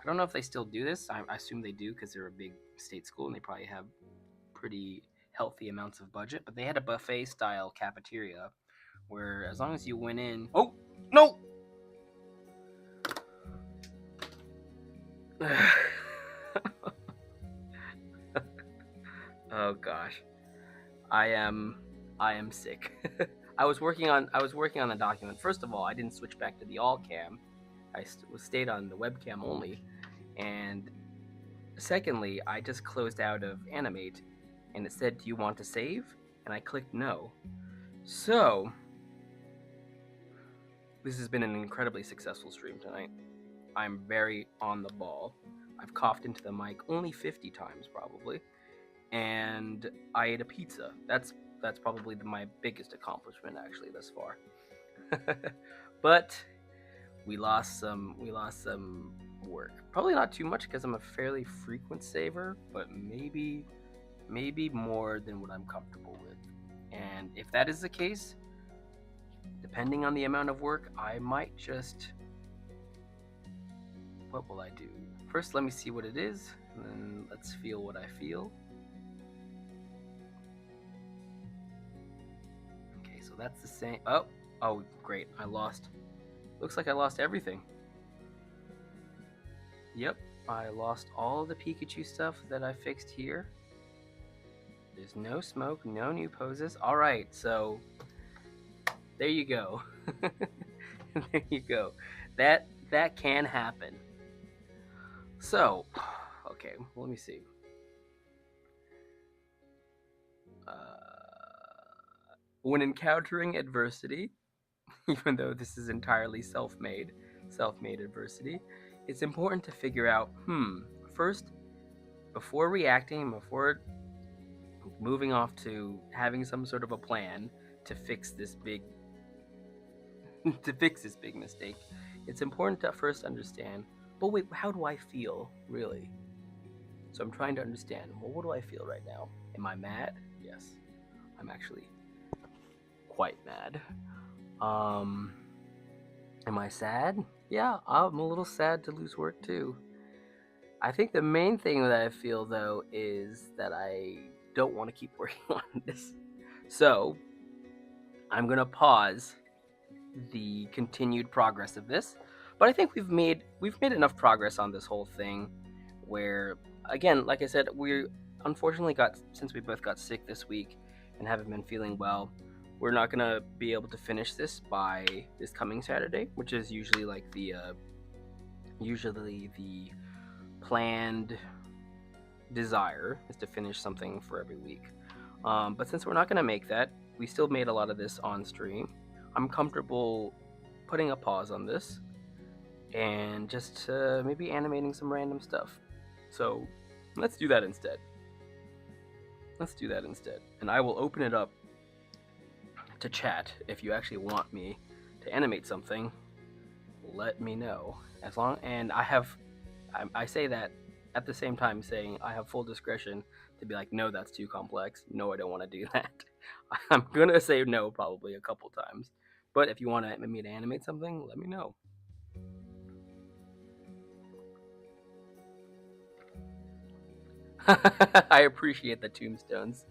I don't know if they still do this. I assume they do because they're a big state school and they probably have pretty healthy amounts of budget. But they had a buffet style cafeteria where as long as you went in, oh no. Oh gosh, I am sick. I was working on the document. First of all, I didn't switch back to the all cam. I stayed on the webcam only, and secondly, I just closed out of Animate, and it said, "Do you want to save?" And I clicked no. So this has been an incredibly successful stream tonight. I'm very on the ball. I've coughed into the mic only 50 times probably, and I ate a pizza. That's probably my biggest accomplishment actually thus far. But we lost some work. Probably not too much because I'm a fairly frequent saver, but maybe more than what I'm comfortable with. And if that is the case, depending on the amount of work, I might just what will I do? First, let me see what it is, and then let's feel what I feel. Okay, so that's the same. Oh, great. Looks like I lost everything. Yep, I lost all the Pikachu stuff that I fixed here. There's no smoke, no new poses. All right, so there you go. There you go. That can happen. So, okay, let me see. When encountering adversity, even though this is entirely self-made adversity, it's important to figure out, first, before reacting, before moving off to having some sort of a plan to fix this big to fix this big mistake, it's important to first understand, but wait, how do I feel really? So I'm trying to understand, well, what do I feel right now? Am I mad? Yes. I'm actually quite mad. Um am I sad? Yeah, I'm a little sad to lose work too. I think the main thing that I feel though is that I don't want to keep working on this. So, I'm going to pause the continued progress of this. But I think we've made enough progress on this whole thing where, again, like I said, we unfortunately got, since we both got sick this week and haven't been feeling well, we're not going to be able to finish this by this coming Saturday, which is usually the planned desire is to finish something for every week. But since we're not going to make that, we still made a lot of this on stream. I'm comfortable putting a pause on this and just maybe animating some random stuff. So let's do that instead. And I will open it up to chat. If you actually want me to animate something, let me know. As long, and I say that at the same time saying I have full discretion to be like, no, that's too complex. No, I don't want to do that. I'm gonna say no probably a couple times. But if you want me to animate something, let me know. I appreciate the tombstones.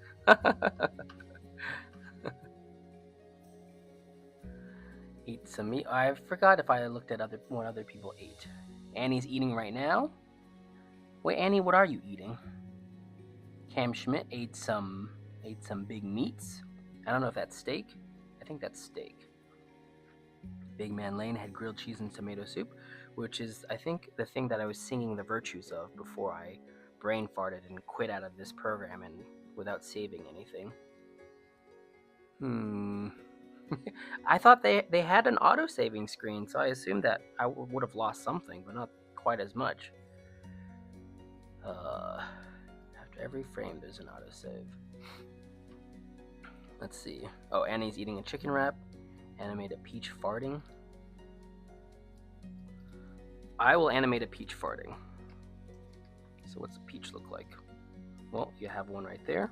Eat some meat. I forgot if I looked at what other people ate. Annie's eating right now. Wait, Annie, what are you eating? Cam Schmidt ate some big meats. I don't know if that's steak. I think that's steak. Big Man Lane had grilled cheese and tomato soup, which is, I think, the thing that I was singing the virtues of before I brain farted and quit out of this program and without saving anything. I thought they had an auto saving screen, so I assumed that I would have lost something, but not quite as much. After every frame, there's an autosave. Let's see. Oh, Annie's eating a chicken wrap. Animate a peach farting. I will animate a peach farting. So what's a peach look like? Well, you have one right there.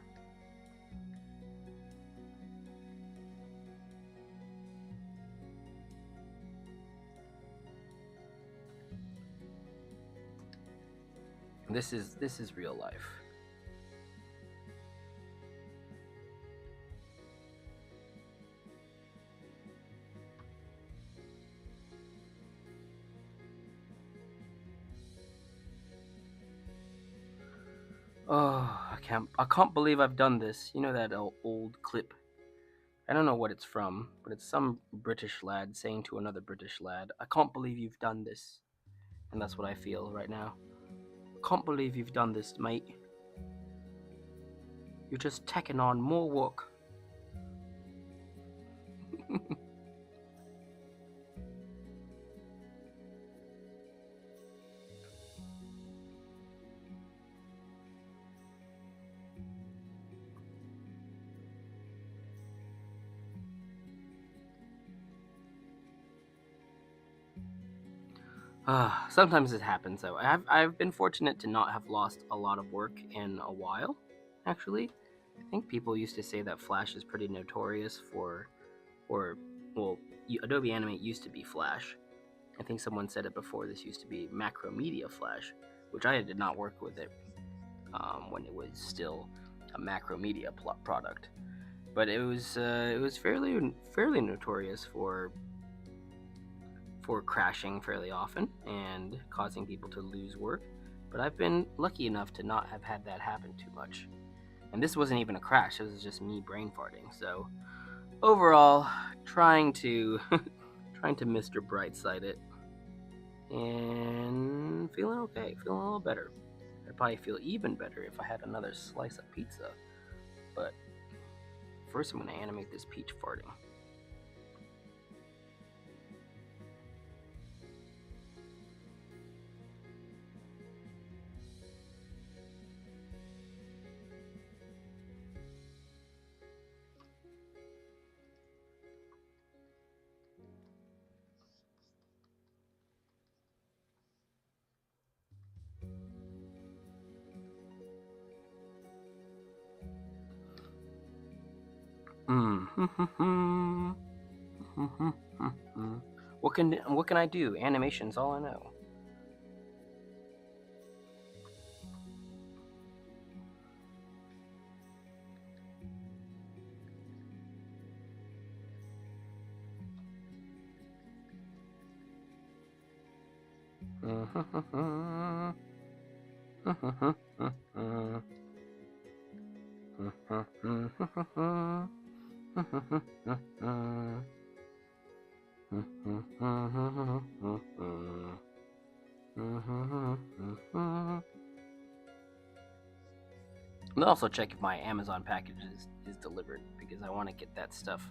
This is real life. Oh, I can't believe I've done this. You know that old clip? I don't know what it's from, but it's some British lad saying to another British lad, "I can't believe you've done this." And that's what I feel right now. I can't believe you've done this, mate. You're just taking on more work. Sometimes it happens though. I've been fortunate to not have lost a lot of work in a while. Actually, I think people used to say that Flash is pretty notorious or well, Adobe Animate used to be Flash. I think someone said it before. This used to be Macromedia Flash, which I did not work with it when it was still a Macromedia product. But it was fairly notorious for crashing fairly often and causing people to lose work. But I've been lucky enough to not have had that happen too much. And this wasn't even a crash, it was just me brain farting. So overall, trying to Mr. Brightside it and feeling okay, feeling a little better. I'd probably feel even better if I had another slice of pizza. But first I'm gonna animate this peach farting. What can I do? Animation's all I know. I'll also check if my Amazon package is delivered because I want to get that stuff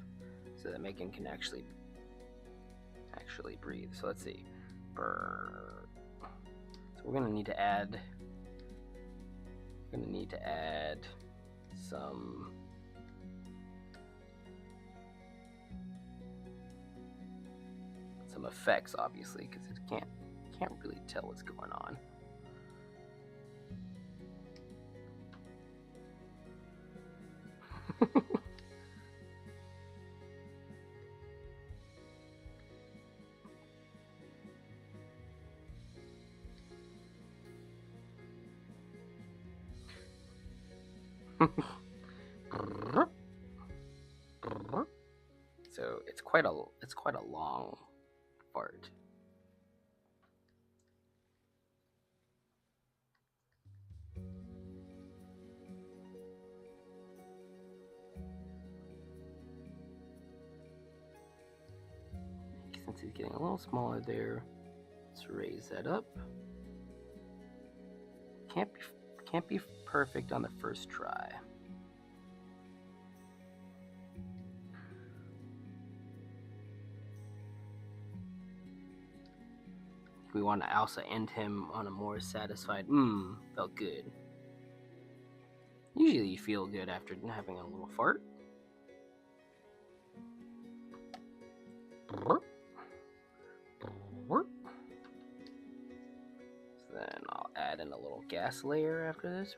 so that Megan can actually breathe. So let's see. So we're gonna need to add. Some. Some effects, obviously, because it can't really tell what's going on. So it's quite a long fart. Since he's getting a little smaller there, let's raise that up. Can't be perfect on the first try. We want to also end him on a more satisfied, felt good. Usually you feel good after having a little fart. So then I'll add in a little gas layer after this.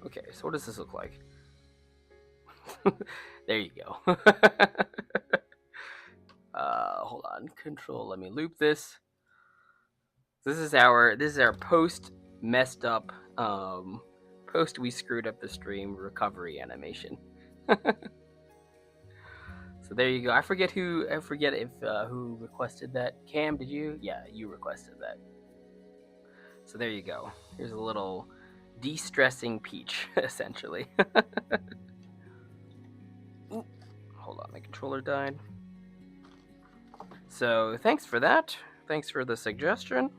Okay, so what does this look like? There you go. Hold on, control. Let me loop this. This is our post messed up post we screwed up the stream recovery animation. So there you go. I forget if who requested that. Cam, did you? Yeah, you requested that. So there you go. Here's a little de-stressing Peach, essentially. Ooh, hold on, my controller died. So thanks for that. Thanks for the suggestion.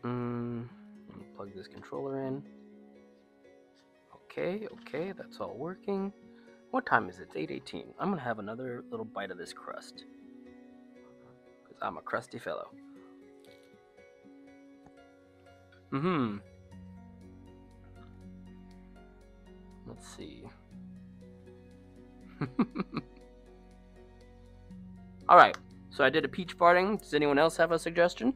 Let me plug this controller in. Okay, that's all working. What time is it? It's 8:18. I'm gonna have another little bite of this crust. Because I'm a crusty fellow. Let's see. Alright, so I did a peach farting. Does anyone else have a suggestion?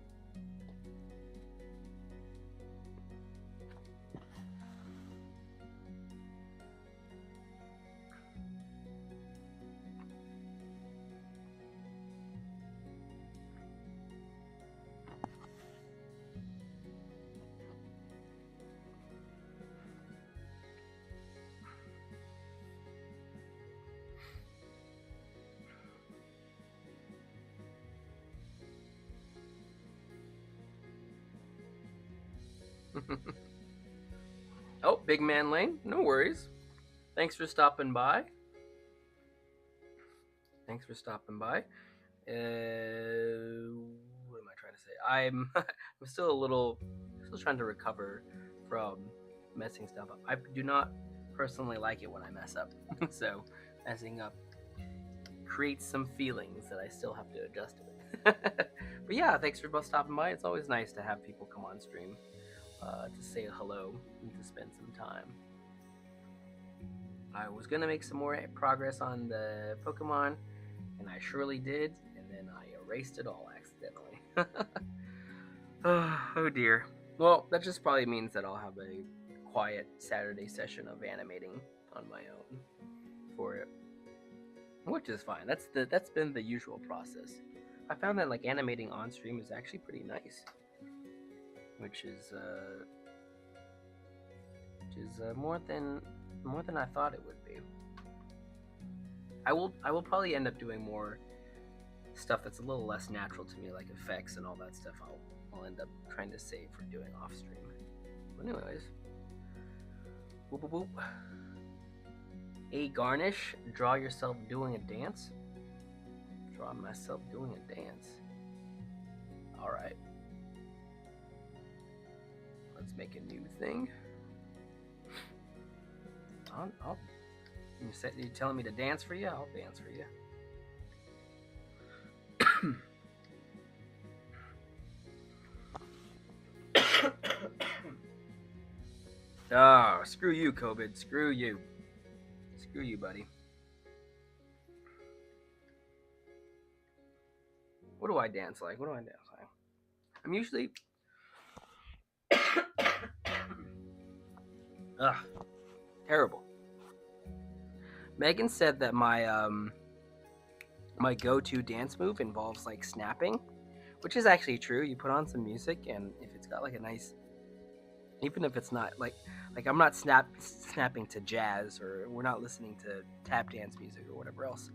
Oh, Big Man Lane. No worries. Thanks for stopping by. Thanks for stopping by. What am I trying to say? I'm still a little, still trying to recover from messing stuff up. I do not personally like it when I mess up. So messing up creates some feelings that I still have to adjust to it. But yeah, thanks for both stopping by. It's always nice to have people come on stream to say hello and to spend some time. I was gonna make some more progress on the Pokemon, and I surely did, and then I erased it all accidentally. Oh dear. Well, that just probably means that I'll have a quiet Saturday session of animating on my own for it, which is fine. That's been the usual process. I found that like animating on stream is actually pretty nice, which is more than I thought it would be. I will probably end up doing more stuff that's a little less natural to me, like effects and all that stuff. I'll end up trying to save for doing off stream. But anyways, whoop whoop whoop. A garnish. Draw yourself doing a dance. Draw myself doing a dance. All right. Let's make a new thing. You telling me to dance for you? I'll dance for you. Oh, screw you, COVID. Screw you. Screw you, buddy. What do I dance like? What do I dance like? I'm usually... Ugh. Terrible. Megan said that my go-to dance move involves like snapping, which is actually true. You put on some music, and if it's got like a nice, even if it's not like I'm not snapping to jazz, or we're not listening to tap dance music or whatever else.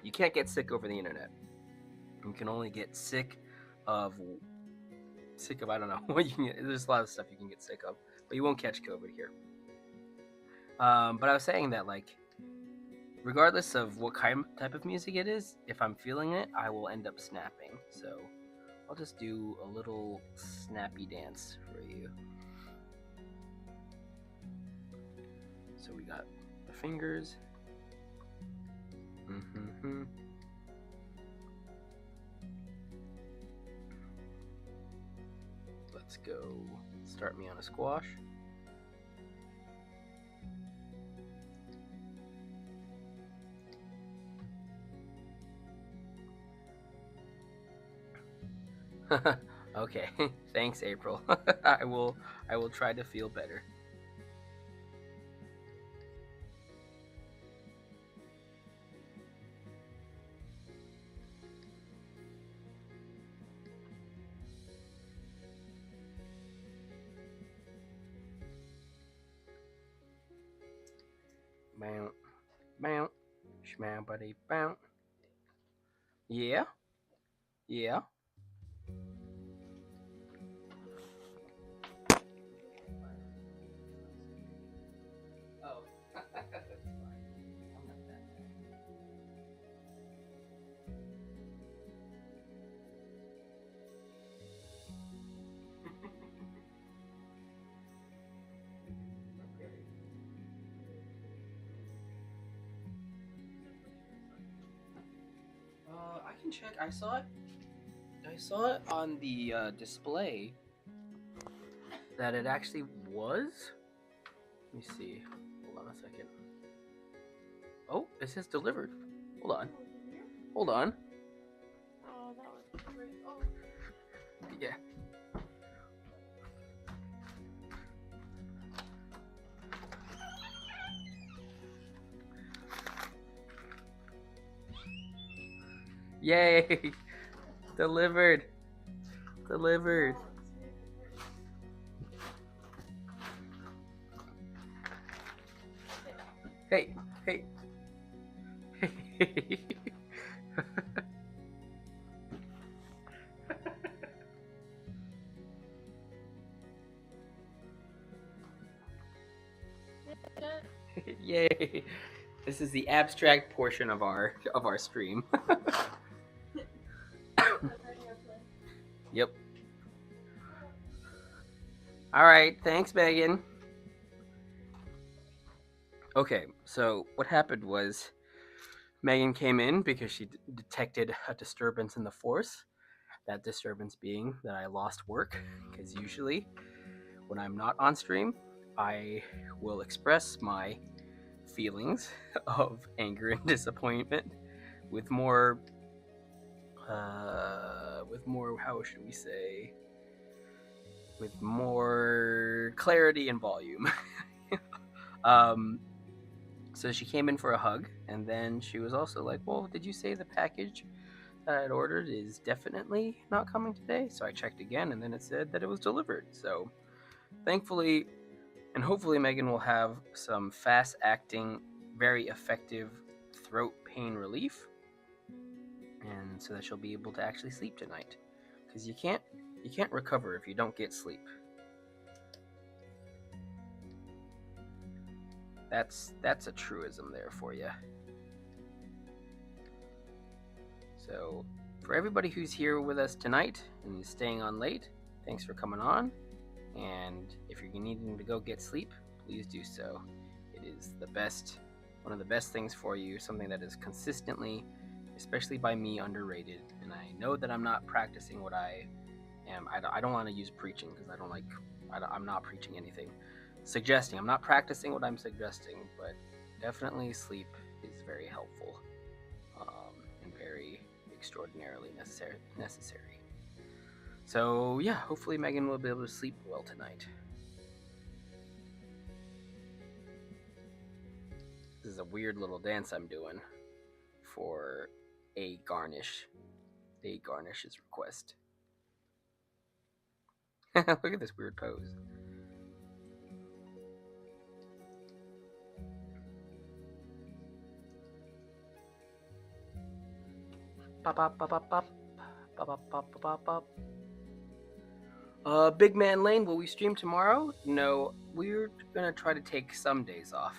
You can't get sick over the internet. You can only get sick of I don't know what you can get. There's a lot of stuff you can get sick of, but you won't catch COVID here. But I was saying that like, regardless of what type of music it is, if I'm feeling it, I will end up snapping. So I'll just do a little snappy dance for you. So we got the fingers. Let's go. Start me on a squash. Okay, thanks, April. I will try to feel better. Bounce, bounce, shmam buddy bounce. Yeah, yeah. Oh, that's fine. I'm not that bad. Okay. I can check. I saw it. I saw it on the display that it actually was. Let me see. Hold on a second. Oh, it says delivered. Hold on. Hold on. Oh, that was great. Oh. Yeah. Yay! Delivered. Delivered. Hey, hey. Yay! This is the abstract portion of our stream. Yep. All right. Thanks, Megan. Okay. So what happened was Megan came in because she detected a disturbance in the force. That disturbance being that I lost work, because usually when I'm not on stream, I will express my feelings of anger and disappointment with more, how should we say, with more clarity and volume. um, so she came in for a hug, and then she was also like, "Well, did you say the package that I had ordered is definitely not coming today?" So I checked again, and then it said that it was delivered. So thankfully, and hopefully, Megan will have some fast acting, very effective throat pain relief, and so that she'll be able to actually sleep tonight. Because you can't recover if you don't get sleep. That's a truism there for you. So, for everybody who's here with us tonight and is staying on late, thanks for coming on. And if you're needing to go get sleep, please do so. It is one of the best things for you, something that is consistently, especially by me, underrated. And I know that I'm not practicing what I am. I don't want to use preaching because I don't like, I'm not preaching anything. Suggesting, I'm not practicing what I'm suggesting, but definitely sleep is very helpful and very extraordinarily necessary. So yeah, hopefully Megan will be able to sleep well tonight. This is a weird little dance I'm doing for a garnish. A garnish's request. Look at this weird pose. Pop pop pop pop pop pop pop pop pop pop. Big Man Lane, will we stream tomorrow? No, we're gonna try to take some days off.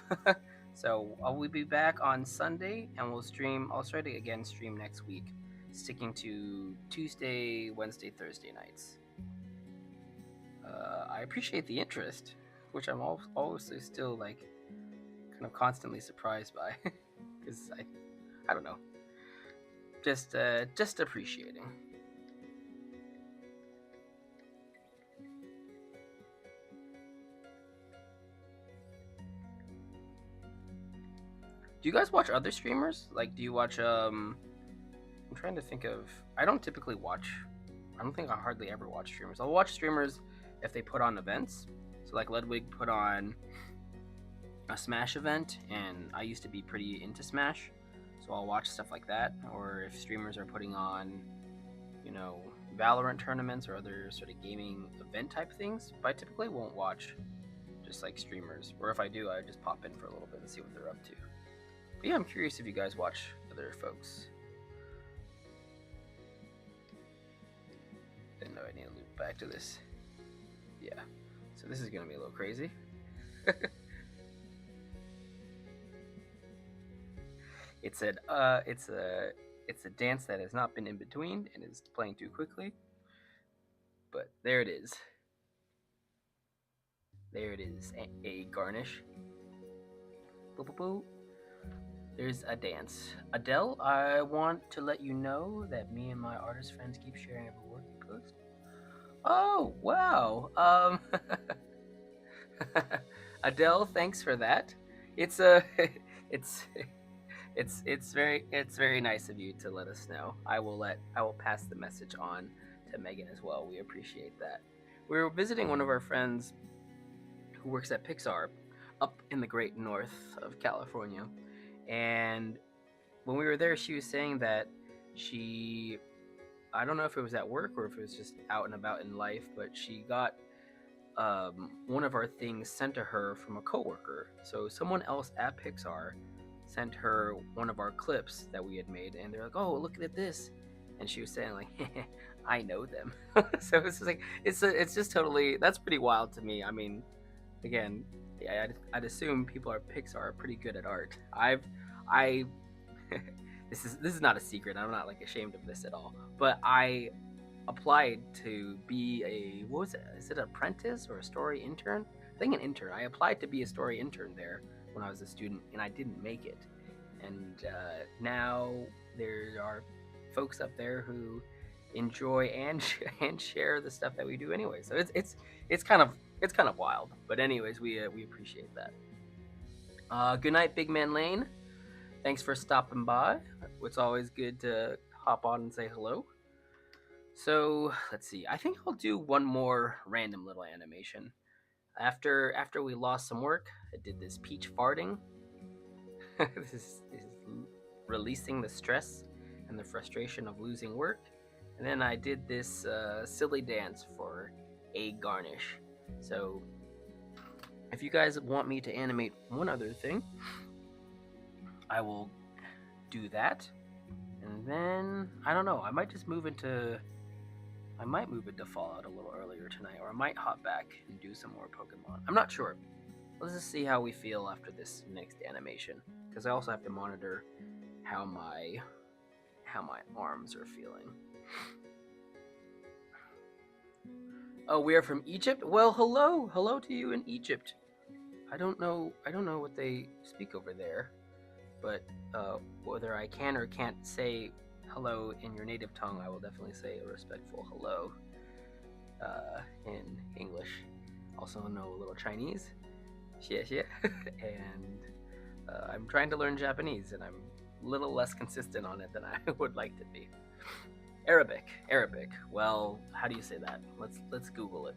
So I will be back on Sunday, and we'll stream. I'll try to again stream next week, sticking to Tuesday, Wednesday, Thursday nights. I appreciate the interest, which I'm always still like kind of constantly surprised by, because I don't know, just appreciating. Do you guys watch other streamers? Like, do you watch? I'm trying to think of. I don't typically watch. I don't think I hardly ever watch streamers. I'll watch streamers if they put on events. So like Ludwig put on a Smash event, and I used to be pretty into Smash, so I'll watch stuff like that. Or if streamers are putting on, you know, Valorant tournaments or other sort of gaming event type things, but I typically won't watch just like streamers. Or if I do, I just pop in for a little bit and see what they're up to. But yeah, I'm curious if you guys watch other folks. Didn't know I need to loop back to this. Yeah, so this is gonna be a little crazy. It's a dance that has not been in between and is playing too quickly. But there it is. There it is. A garnish. Boop, boop, boop. There's a dance. Adele, I want to let you know that me and my artist friends keep sharing every work you post. Oh wow. Adele, thanks for that. It's a it's it's very nice of you to let us know. I will pass the message on to Megan as well. We appreciate that. We were visiting one of our friends who works at Pixar up in the great north of California, and when we were there, she was saying that she, I don't know if it was at work or if it was just out and about in life, but she got one of our things sent to her from a coworker. So someone else at Pixar sent her one of our clips that we had made, and they're like, "Oh, look at this," and she was saying like, "I know them." So it's just like it's just totally, that's pretty wild to me. I mean, again, Yeah, I'd assume people at Pixar are pretty good at art. I this is not a secret. I'm not like ashamed of this at all. But I applied to be a, what was it? Is it an apprentice or a story intern? I think an intern. I applied to be a story intern there when I was a student, and I didn't make it. And now there are folks up there who enjoy and and share the stuff that we do anyway. So it's kind of it's kind of wild. But anyways, we appreciate that. Good night, Big Man Lane. Thanks for stopping by. It's always good to hop on and say hello. So let's see. I think I'll do one more random little animation. After we lost some work, I did this peach farting. This is releasing the stress and the frustration of losing work. And then I did this silly dance for egg garnish. So if you guys want me to animate one other thing, I will do that. And then I don't know. I might move into Fallout a little earlier tonight, or I might hop back and do some more Pokemon. I'm not sure. Let's just see how we feel after this next animation, because I also have to monitor how my arms are feeling. Oh, we are from Egypt? Well, hello to you in Egypt. I don't know what they speak over there, but whether I can or can't say hello in your native tongue, I will definitely say a respectful hello in English. Also know a little Chinese, xie and I'm trying to learn Japanese, and I'm a little less consistent on it than I would like to be. Arabic. Well, how do you say that? Let's Google it.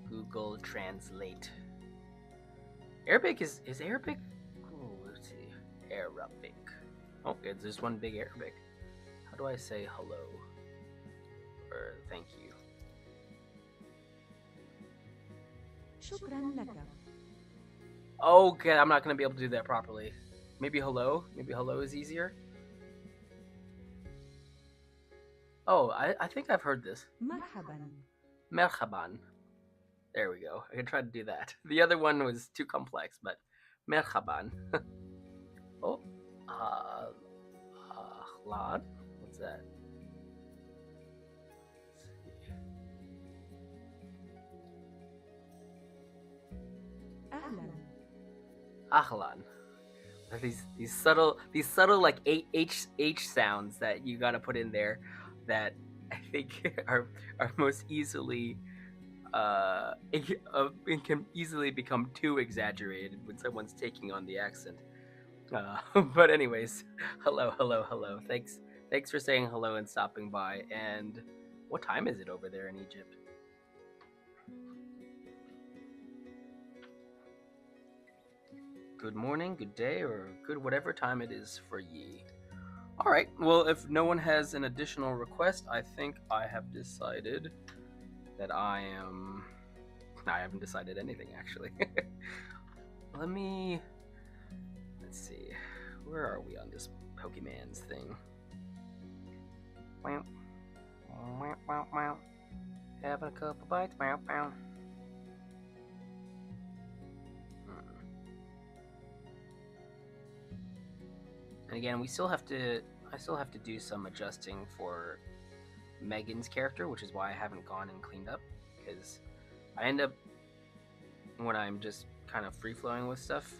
Google Translate. Arabic is Arabic? Oh, let's see. Arabic. Oh, it's just one big Arabic. How do I say hello? Or thank you? شكرا لك. Okay, I'm not gonna be able to do that properly. Maybe hello? Maybe hello is easier? Oh, I think I've heard this. مرحبا. Merhaban. There we go. I can try to do that. The other one was too complex, but merhaban. Oh, ahlan. What's that? أهلا. Ahlan. These subtle like H sounds that you gotta put in there that I think are most easily it can easily become too exaggerated when someone's taking on the accent. But anyways, hello. Thanks for saying hello and stopping by. And what time is it over there in Egypt? Good morning, good day, or good whatever time it is for ye. All right. Well, if no one has an additional request, I think I have decided that I haven't decided anything actually. Let's see. Where are we on this Pokemon's thing? Having a couple bites. And again, I still have to do some adjusting for Megan's character, which is why I haven't gone and cleaned up, because I end up, when I'm just kind of free flowing with stuff,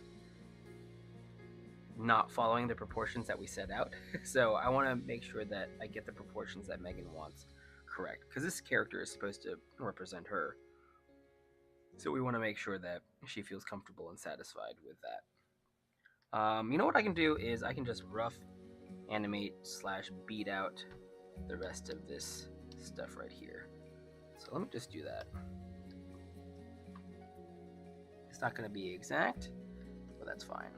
not following the proportions that we set out. So I want to make sure that I get the proportions that Megan wants correct, because this character is supposed to represent her. So we want to make sure that she feels comfortable and satisfied with that. You know what I can do is I can just rough animate / beat out the rest of this stuff right here. So let me just do that. It's not going to be exact, but that's fine.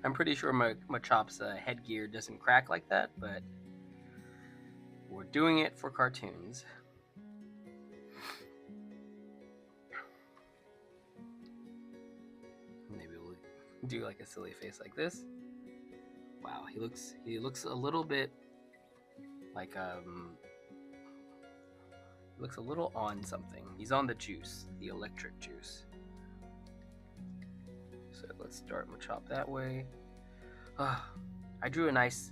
I'm pretty sure Machop's headgear doesn't crack like that, but we're doing it for cartoons. Maybe we'll do like a silly face like this. Wow, he looks a little bit like looks a little on something. He's on the juice, the electric juice. So let's start Machop that way. I drew a nice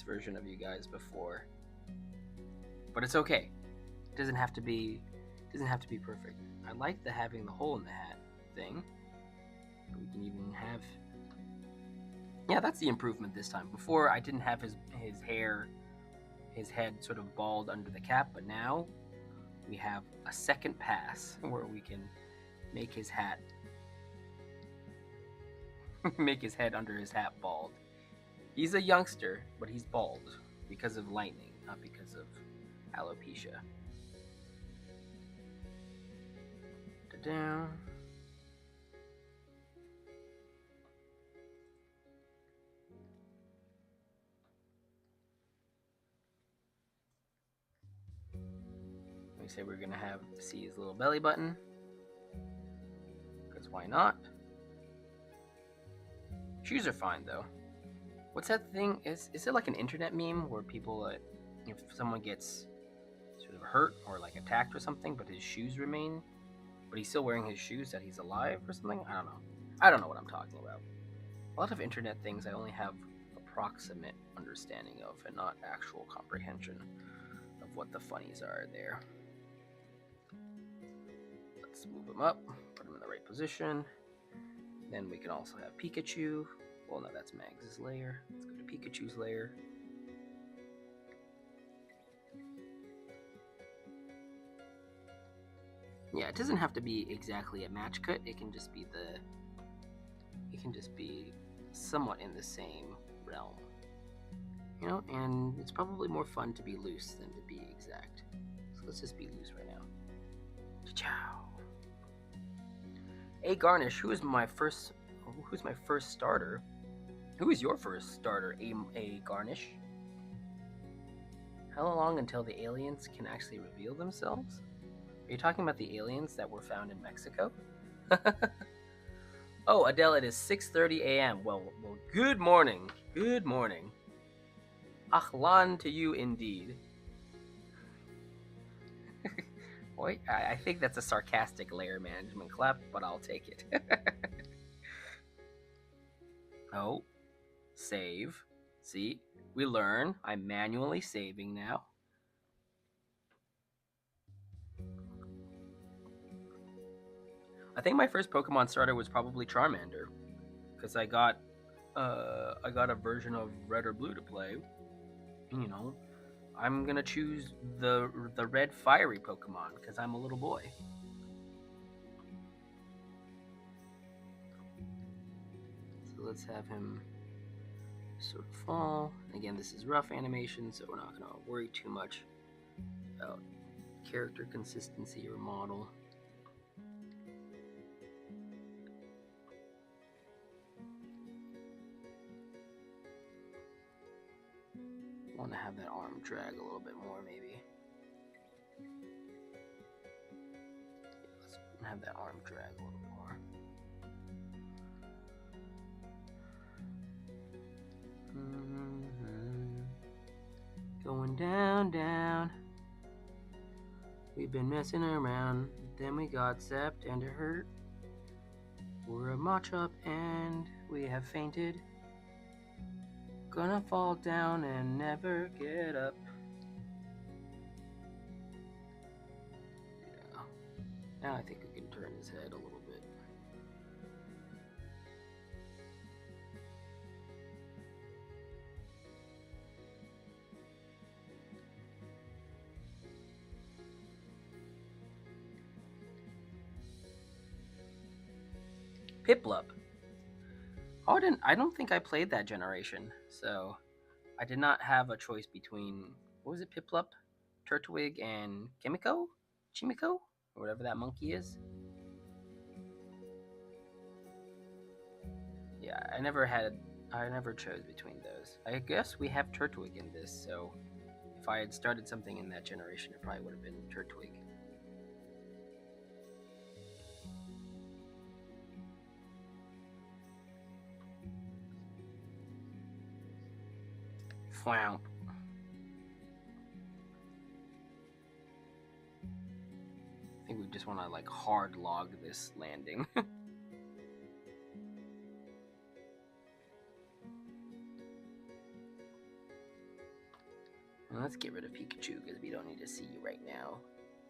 version of you guys before, but it's okay. It doesn't have to be perfect. I like the having the hole in the hat thing. We can even have, yeah, that's the improvement this time. Before I didn't have his head sort of bald under the cap, but now we have a second pass where we can make his hat make his head under his hat bald. He's a youngster, but he's bald because of lightning, not because of alopecia. Down. We say we're gonna see his little belly button, because why not? Shoes are fine though. What's that thing? Is it like an internet meme where people, if someone gets sort of hurt or like attacked or something, but his shoes remain, but he's still wearing his shoes, that he's alive or something? I don't know. I don't know what I'm talking about. A lot of internet things I only have approximate understanding of and not actual comprehension of what the funnies are there. Let's move him up, put him in the right position. Then we can also have Pikachu. Well, no, that's Mags's lair. Let's go to Pikachu's lair. Yeah, it doesn't have to be exactly a match cut. It can just be somewhat in the same realm. You know, and it's probably more fun to be loose than to be exact. So let's just be loose right now. Ciao. A Garnish, who's my first starter? Who is your first starter, A Garnish? How long until the aliens can actually reveal themselves? Are you talking about the aliens that were found in Mexico? Oh, Adele, it is 6:30 a.m. Well, good morning. Good morning. Ahlan to you indeed. Wait, I think that's a sarcastic layer management clap, but I'll take it. Oh, save. See, we learn. I'm manually saving now. I think my first Pokemon starter was probably Charmander, because I got a version of Red or Blue to play. You know, I'm gonna choose the red fiery Pokemon because I'm a little boy. So let's have him sort of fall. Again, this is rough animation, so we're not gonna worry too much about character consistency or model. I want to have that arm drag a little bit more, maybe. Yeah, let's have that arm drag a little bit more. Going down, down. We've been messing around, then we got zapped and it hurt. We're a Machop and we have fainted. Gonna fall down and never get up. Yeah. Now I think we can turn his head a little bit. Piplup. Oh, I don't think I played that generation, so I did not have a choice between, what was it, Piplup, Turtwig, and Chimico, or whatever that monkey is. Yeah, I never chose between those. I guess we have Turtwig in this, so if I had started something in that generation, it probably would have been Turtwig. Wow. I think we just want to like hard log this landing. Let's get rid of Pikachu because we don't need to see you right now,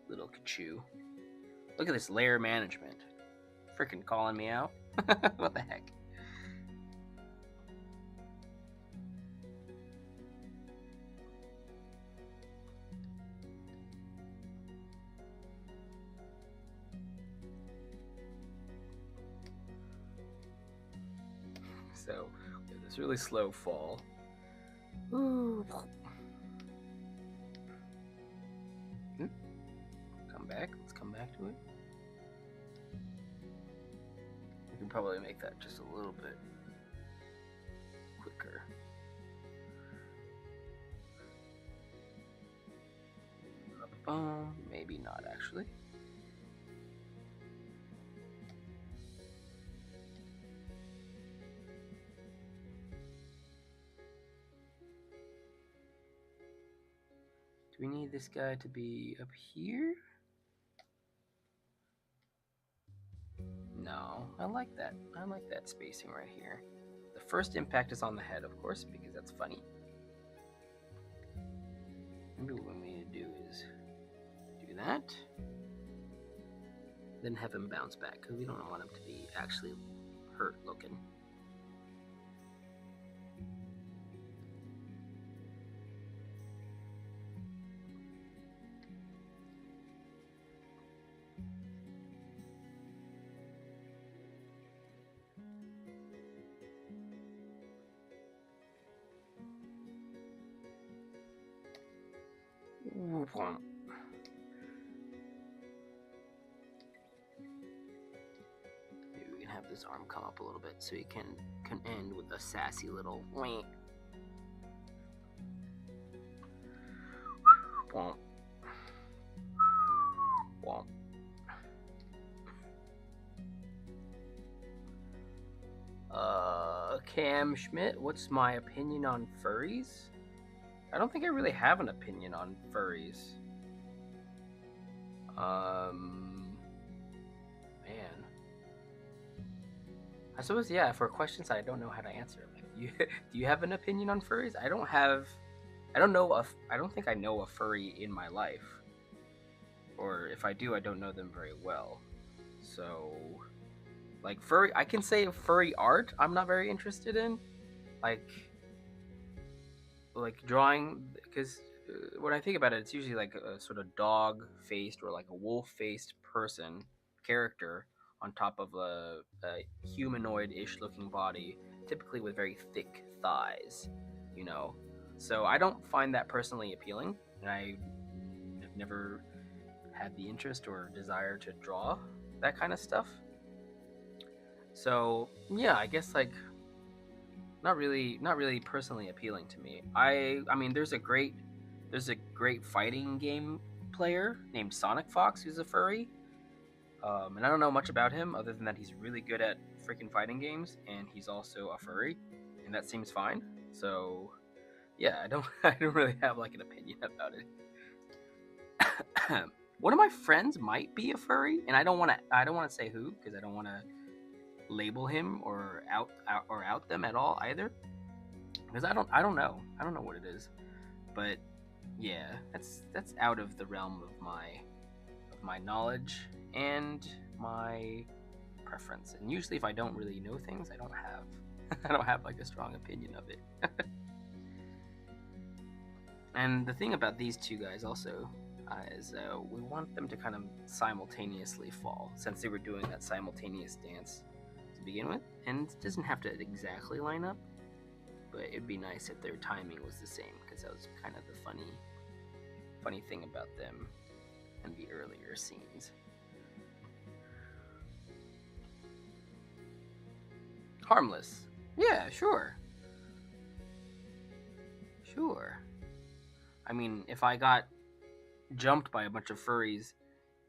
little Kachu. Look at this layer management. Freaking calling me out. What the heck? So, we have this really slow fall. Ooh. Come back. Let's come back to it. We can probably make that just a little bit quicker. Maybe not actually. Do we need this guy to be up here? No, I like that. I like that spacing right here. The first impact is on the head, of course, because that's funny. Maybe what we need to do is do that. Then have him bounce back, because we don't want him to be actually hurt looking. Maybe we can have this arm come up a little bit so he can end with a sassy little wink. Womp. Womp. Cam Schmidt, what's my opinion on furries? I don't think I really have an opinion on furries. Man. I suppose, yeah, for questions I don't know how to answer. Like, do you have an opinion on furries? I don't think I know a furry in my life. Or if I do, I don't know them very well. So, like, I can say furry art I'm not very interested in. Like drawing, because when I think about it, it's usually like a sort of dog-faced or like a wolf-faced person character on top of a humanoid-ish looking body, typically with very thick thighs, you know. So I don't find that personally appealing, and I have never had the interest or desire to draw that kind of stuff. So yeah, I guess like not really personally appealing to me. I mean there's a great fighting game player named Sonic Fox who's a furry. And I don't know much about him other than that he's really good at freaking fighting games and he's also a furry, and that seems fine. So yeah, I don't really have like an opinion about it. One of my friends might be a furry, and I don't want to say who because I don't want to label him or out them at all either, because I don't know what it is. But yeah, that's out of the realm of my knowledge and my preference. And usually if I don't really know things, I don't have like a strong opinion of it. And the thing about these two guys also is we want them to kind of simultaneously fall, since they were doing that simultaneous dance to begin with, and it doesn't have to exactly line up, but it'd be nice if their timing was the same, because that was kind of the funny thing about them in the earlier scenes. Harmless. Yeah, sure. I mean, if I got jumped by a bunch of furries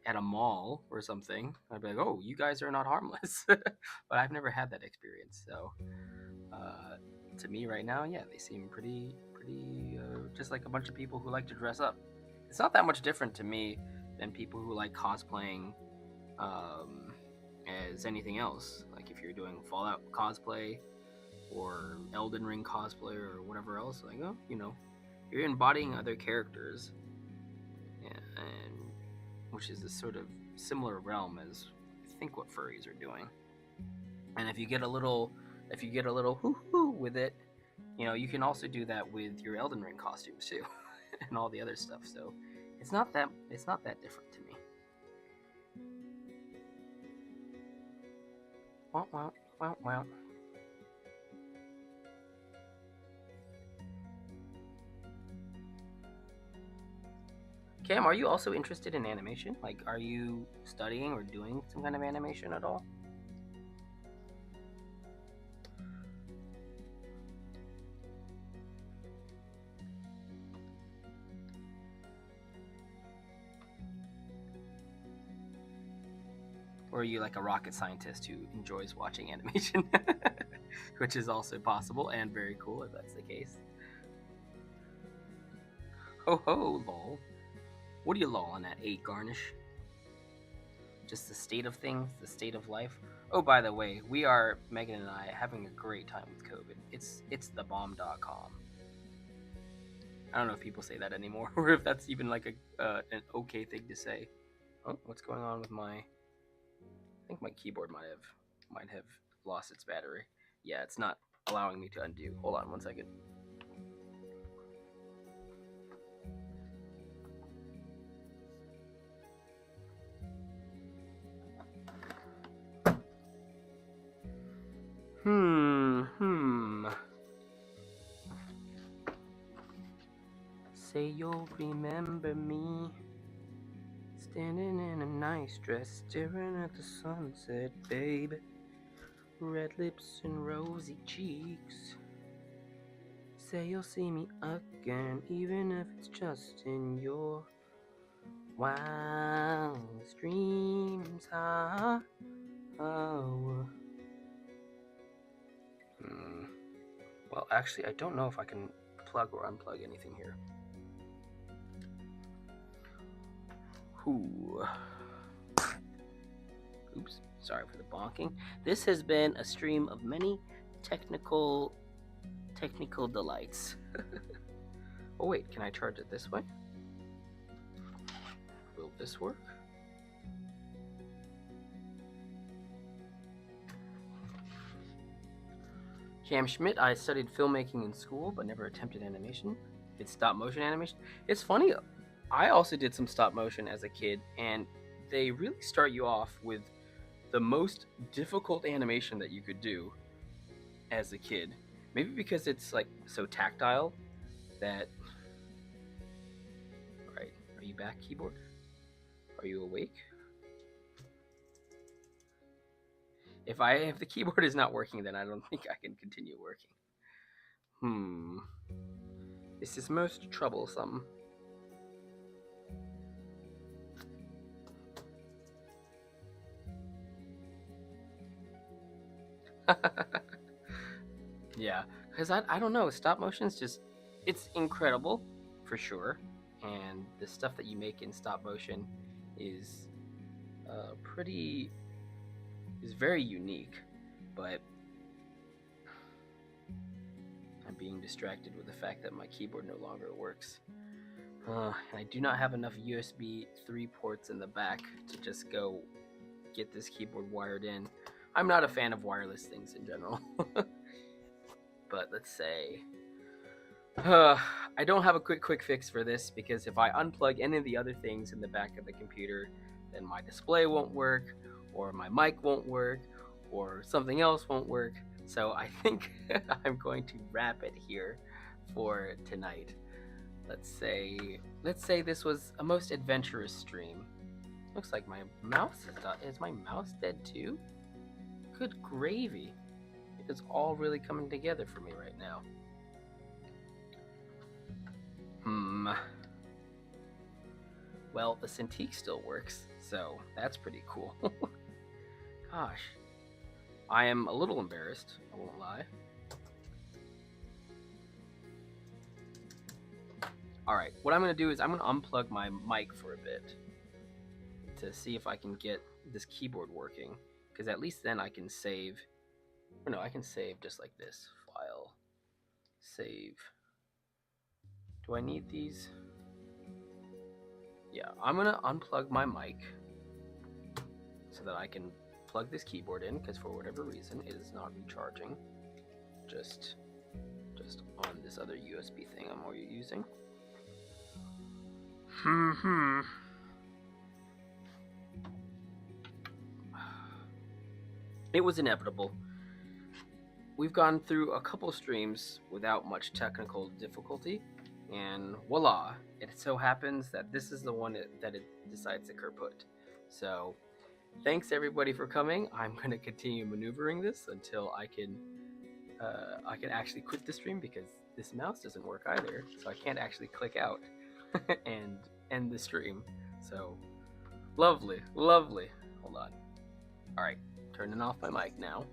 at a mall or something, I'd be like, oh, you guys are not harmless. But I've never had that experience, so to me right now, yeah, they seem pretty pretty just like a bunch of people who like to dress up. It's not that much different to me than people who like cosplaying um, as anything else. Like if you're doing Fallout cosplay or Elden Ring cosplay or whatever else, like oh, you're embodying other characters, and which is a sort of similar realm as I think what furries are doing. And if you get a little hoo hoo with it, you can also do that with your Elden Ring costumes too, and all the other stuff. So it's not that different to me. Wow, wow, wow, wow. Cam, are you also interested in animation? Like, are you studying or doing some kind of animation at all? Or are you like a rocket scientist who enjoys watching animation? Which is also possible and very cool if that's the case. Ho ho, lol. What are you lolling at, 8 Garnish? Just the state of things, the state of life. Oh, by the way, we are, Megan and I, having a great time with COVID. It's thebomb.com. I don't know if people say that anymore, or if that's even like an okay thing to say. Oh, what's going on with my? I think my keyboard might have lost its battery. Yeah, it's not allowing me to undo. Hold on one second. Hmm. Say you'll remember me. Standing in a nice dress, staring at the sunset, babe. Red lips and rosy cheeks. Say you'll see me again, even if it's just in your wildest dreams. Oh. Well, actually, I don't know if I can plug or unplug anything here. Ooh. Oops, sorry for the bonking. This has been a stream of many technical delights. Oh wait, can I charge it this way? Will this work? Cam Schmidt, I studied filmmaking in school but never attempted animation. It's stop motion animation. It's funny, I also did some stop motion as a kid, and they really start you off with the most difficult animation that you could do as a kid. Maybe because it's like so tactile that. Right, are you back, keyboard? Are you awake? If the keyboard is not working, then I don't think I can continue working. This is most troublesome. Yeah, because I don't know. Stop motion's just, it's incredible for sure, and the stuff that you make in stop motion is very unique, but I'm being distracted with the fact that my keyboard no longer works. And I do not have enough USB 3 ports in the back to just go get this keyboard wired in. I'm not a fan of wireless things in general. But let's say I don't have a quick fix for this, because if I unplug any of the other things in the back of the computer, then my display won't work, or my mic won't work, or something else won't work. So I think I'm going to wrap it here for tonight. Let's say this was a most adventurous stream. Looks like my mouse is my mouse dead too? Good gravy. It is all really coming together for me right now. Well, the Cintiq still works, so that's pretty cool. Gosh. I am a little embarrassed, I won't lie. Alright, what I'm going to do is I'm going to unplug my mic for a bit to see if I can get this keyboard working. Because at least then I can save. Or no, I can save just like this. File. Save. Do I need these? Yeah, I'm going to unplug my mic so that I can plug this keyboard in, because for whatever reason it is not recharging. Just on this other USB thing I'm already using. It was inevitable. We've gone through a couple streams without much technical difficulty, and voila, it so happens that this is the one that it decides to kaput. So thanks everybody for coming. I'm going to continue maneuvering this until I can actually quit the stream, because this mouse doesn't work either, so I can't actually click out and end the stream. So lovely. Hold on. All right, turning off my mic now.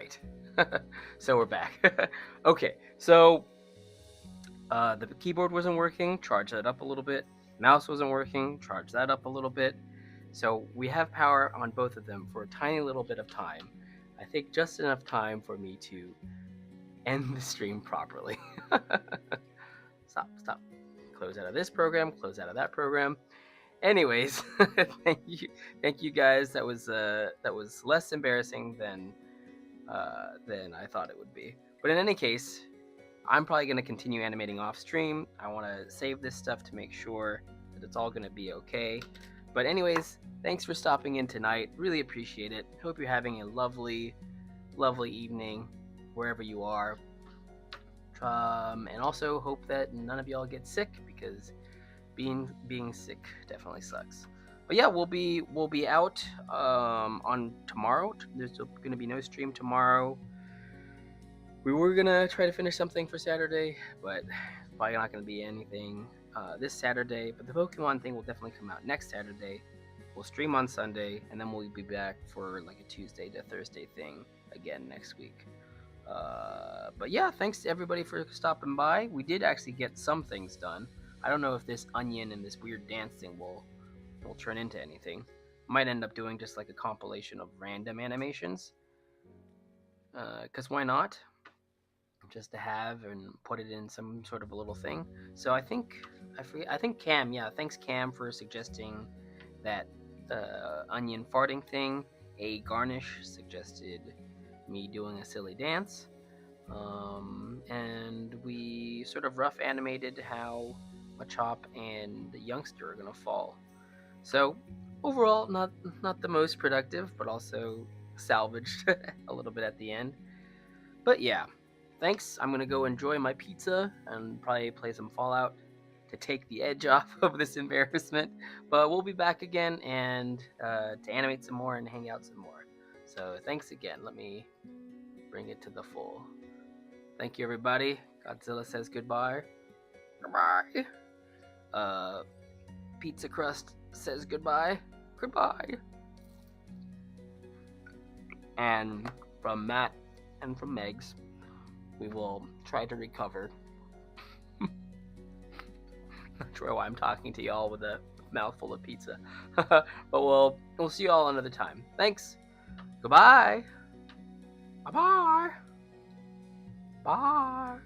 Alright. So we're back. Okay, so the keyboard wasn't working, charge that up a little bit. Mouse wasn't working, charge that up a little bit. So we have power on both of them for a tiny little bit of time. I think just enough time for me to end the stream properly. Stop. Close out of this program, close out of that program. Anyways, thank you guys. That was less embarrassing than I thought it would be. But in any case, I'm probably going to continue animating off stream. I want to save this stuff to make sure that it's all going to be okay. But anyways, thanks for stopping in tonight. Really appreciate it. Hope you're having a lovely, lovely evening wherever you are. And also hope that none of y'all get sick, because being sick definitely sucks. But yeah, we'll be out on tomorrow. There's going to be no stream tomorrow. We were gonna try to finish something for Saturday, but probably not gonna be anything this Saturday. But the Pokemon thing will definitely come out next Saturday. We'll stream on Sunday, and then we'll be back for like a Tuesday to Thursday thing again next week. But yeah, thanks to everybody for stopping by. We did actually get some things done. I don't know if this onion and this weird dance thing will turn into anything. Might end up doing just like a compilation of random animations. 'Cause why not? Just to have and put it in some sort of a little thing. So I think Cam, thanks Cam for suggesting that onion farting thing. A Garnish suggested me doing a silly dance. And we sort of rough animated how Machop and the youngster are gonna fall. So overall, not the most productive, but also salvaged a little bit at the end. But yeah, thanks. I'm gonna go enjoy my pizza and probably play some Fallout to take the edge off of this embarrassment. But we'll be back again and to animate some more and hang out some more. So thanks again. Let me bring it to the full. Thank you, everybody. Godzilla says goodbye. Goodbye. Pizza Crust says goodbye. Goodbye. And from Matt and from Megs, we will try to recover. Not sure why I'm talking to y'all with a mouthful of pizza. But we'll see y'all another time. Thanks. Goodbye. Bye-bye. Bye.